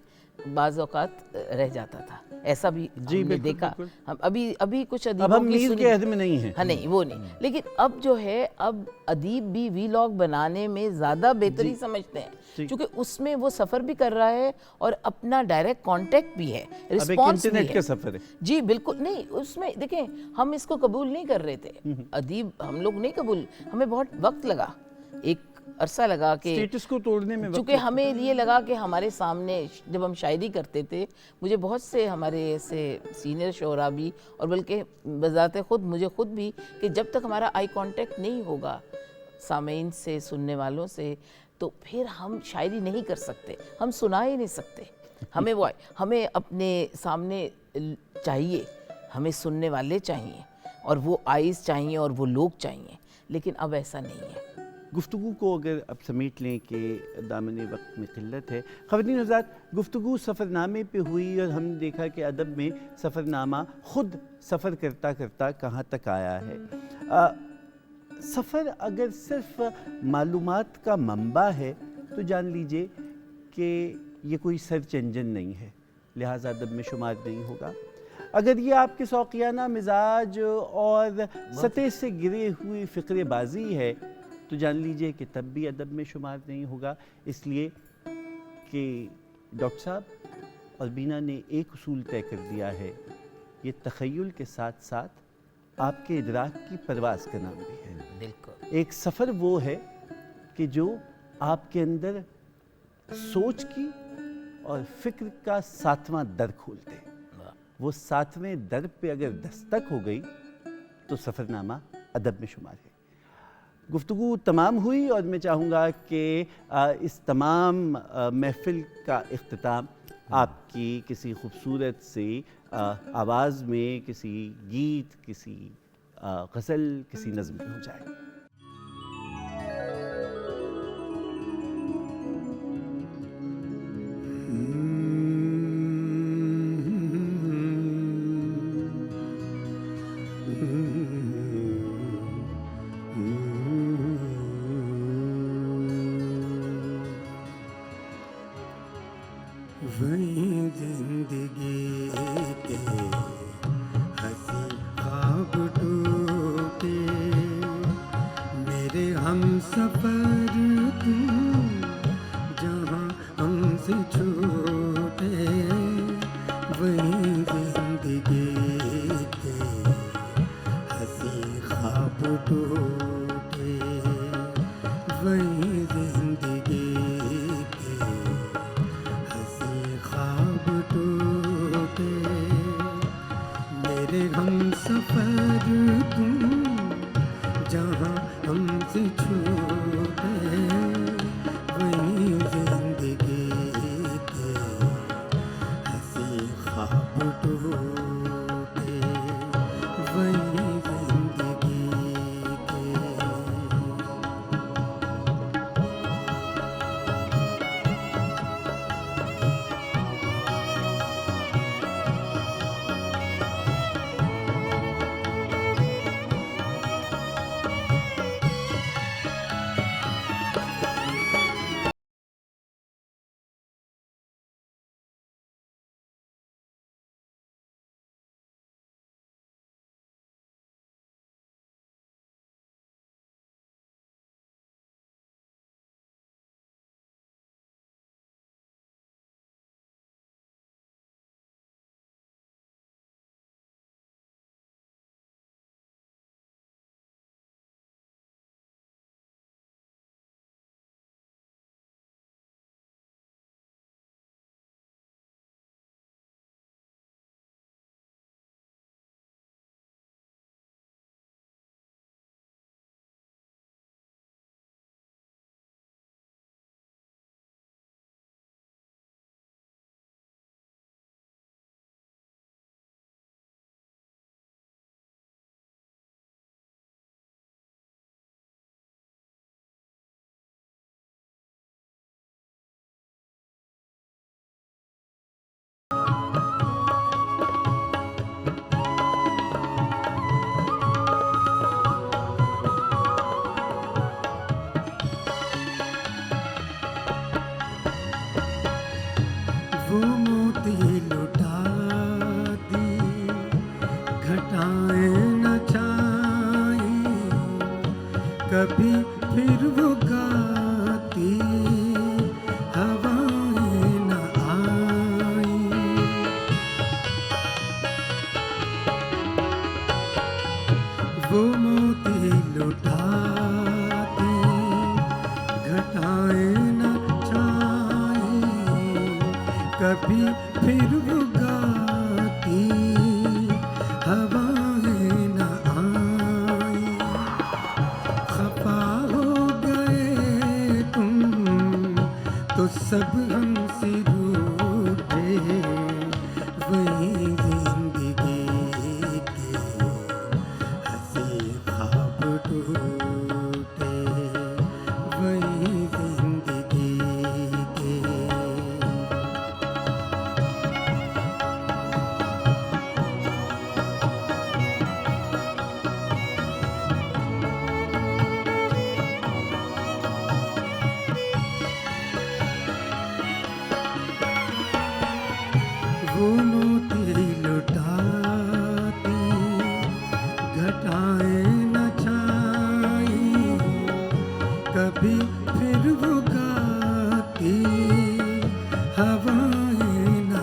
بعض اوقات رہ جاتا تھا، ایسا بھی ہم نے دیکھا۔ ہم ابھی کچھ اب ادیبوں ہم کی میز کے عہد میں نہیں ہیں۔ ہاں نہیں، وہ نہیں، لیکن اب جو ہے، اب ادیب بھی وی لاگ بنانے میں زیادہ بہتری سمجھتے ہیں، کیونکہ اس میں وہ سفر بھی کر رہا ہے اور اپنا ڈائریکٹ کانٹیکٹ بھی ہے، رسپانس بھی ہے۔ انٹرنیٹ کا سفر ہے۔ جی بالکل، نہیں اس میں دیکھیں، ہم اس کو قبول نہیں کر رہے تھے، ادیب ہم لوگ نہیں قبول، ہمیں بہت وقت لگا، ایک عرصہ لگا کہ اسٹیٹس کو توڑنے میں، چونکہ ہمیں یہ لگا کہ ہمارے سامنے جب ہم شاعری کرتے تھے، مجھے بہت سے ہمارے ایسے سینئر شعراء بھی، اور بلکہ بذات خود مجھے خود بھی، کہ جب تک ہمارا آئی کانٹیکٹ نہیں ہوگا سامعین سے، سننے والوں سے، تو پھر ہم شاعری نہیں کر سکتے، ہم سنا ہی نہیں سکتے۔ ہمیں اپنے سامنے چاہیے، ہمیں سننے والے چاہیے، اور وہ آئیز چاہیے، اور وہ لوگ چاہیے، لیکن اب ایسا نہیں ہے۔ گفتگو کو اگر اب سمیٹ لیں کہ دامن وقت میں قلت ہے، خواتین حضرات، گفتگو سفر نامے پہ ہوئی، اور ہم نے دیکھا کہ ادب میں سفر نامہ خود سفر کرتا کرتا کہاں تک آیا ہے۔ سفر اگر صرف معلومات کا منبع ہے تو جان لیجئے کہ یہ کوئی سرچ انجن نہیں ہے، لہٰذا ادب میں شمار نہیں ہوگا۔ اگر یہ آپ کے شوقیانہ مزاج اور سطح سے گرے ہوئی فقرے بازی ہے تو جان لیجئے کہ تب بھی ادب میں شمار نہیں ہوگا، اس لیے کہ ڈاکٹر صاحب اور بینا نے ایک اصول طے کر دیا ہے، یہ تخیل کے ساتھ ساتھ آپ کے ادراک کی پرواز کا نام بھی ہے۔ بالکل ایک سفر وہ ہے کہ جو آپ کے اندر سوچ کی اور فکر کا 7واں در کھول دے۔ وہ 7ویں در پہ اگر دستک ہو گئی تو سفر نامہ ادب میں شمار ہے۔ گفتگو تمام ہوئی اور میں چاہوں گا کہ اس تمام محفل کا اختتام آپ کی کسی خوبصورت سی آواز میں، کسی گیت، کسی غزل، کسی نظم میں ہو جائے۔ وہی زندگی کے ہنسی خواب ٹوٹے، میرے ہم سفر تم جہاں ہم سے چھوٹے، وہی زندگی کے ہنسی خواب ٹوٹے، وہی زندگی خواب ٹوٹے، میرے ہم سفر تم جہاں ہم سے چھوٹے، وہی زندگی کے ہنسی خواب ٹوٹے، وہی زندگی کے۔ وہ موتی لٹا دی گھٹائیں نہ چھائیں، کبھی پھر وہ گاتی ہوائیں نہ آئیں، وہ موتی لٹا دی گھٹائیں نہ چھائیں، کبھی پھر وہ گاتی ہوائیں نہ آئیں، خفا ہو گئے تم تو سب ہم سے روٹے، وہی زندگی کے ہنسی خواب ٹوٹے، وہی زندگی کے۔ وہ موتی لٹاتی گھٹائیں نہ چھائیں، کبھی پھر وہ گاتی ہوائیں نہ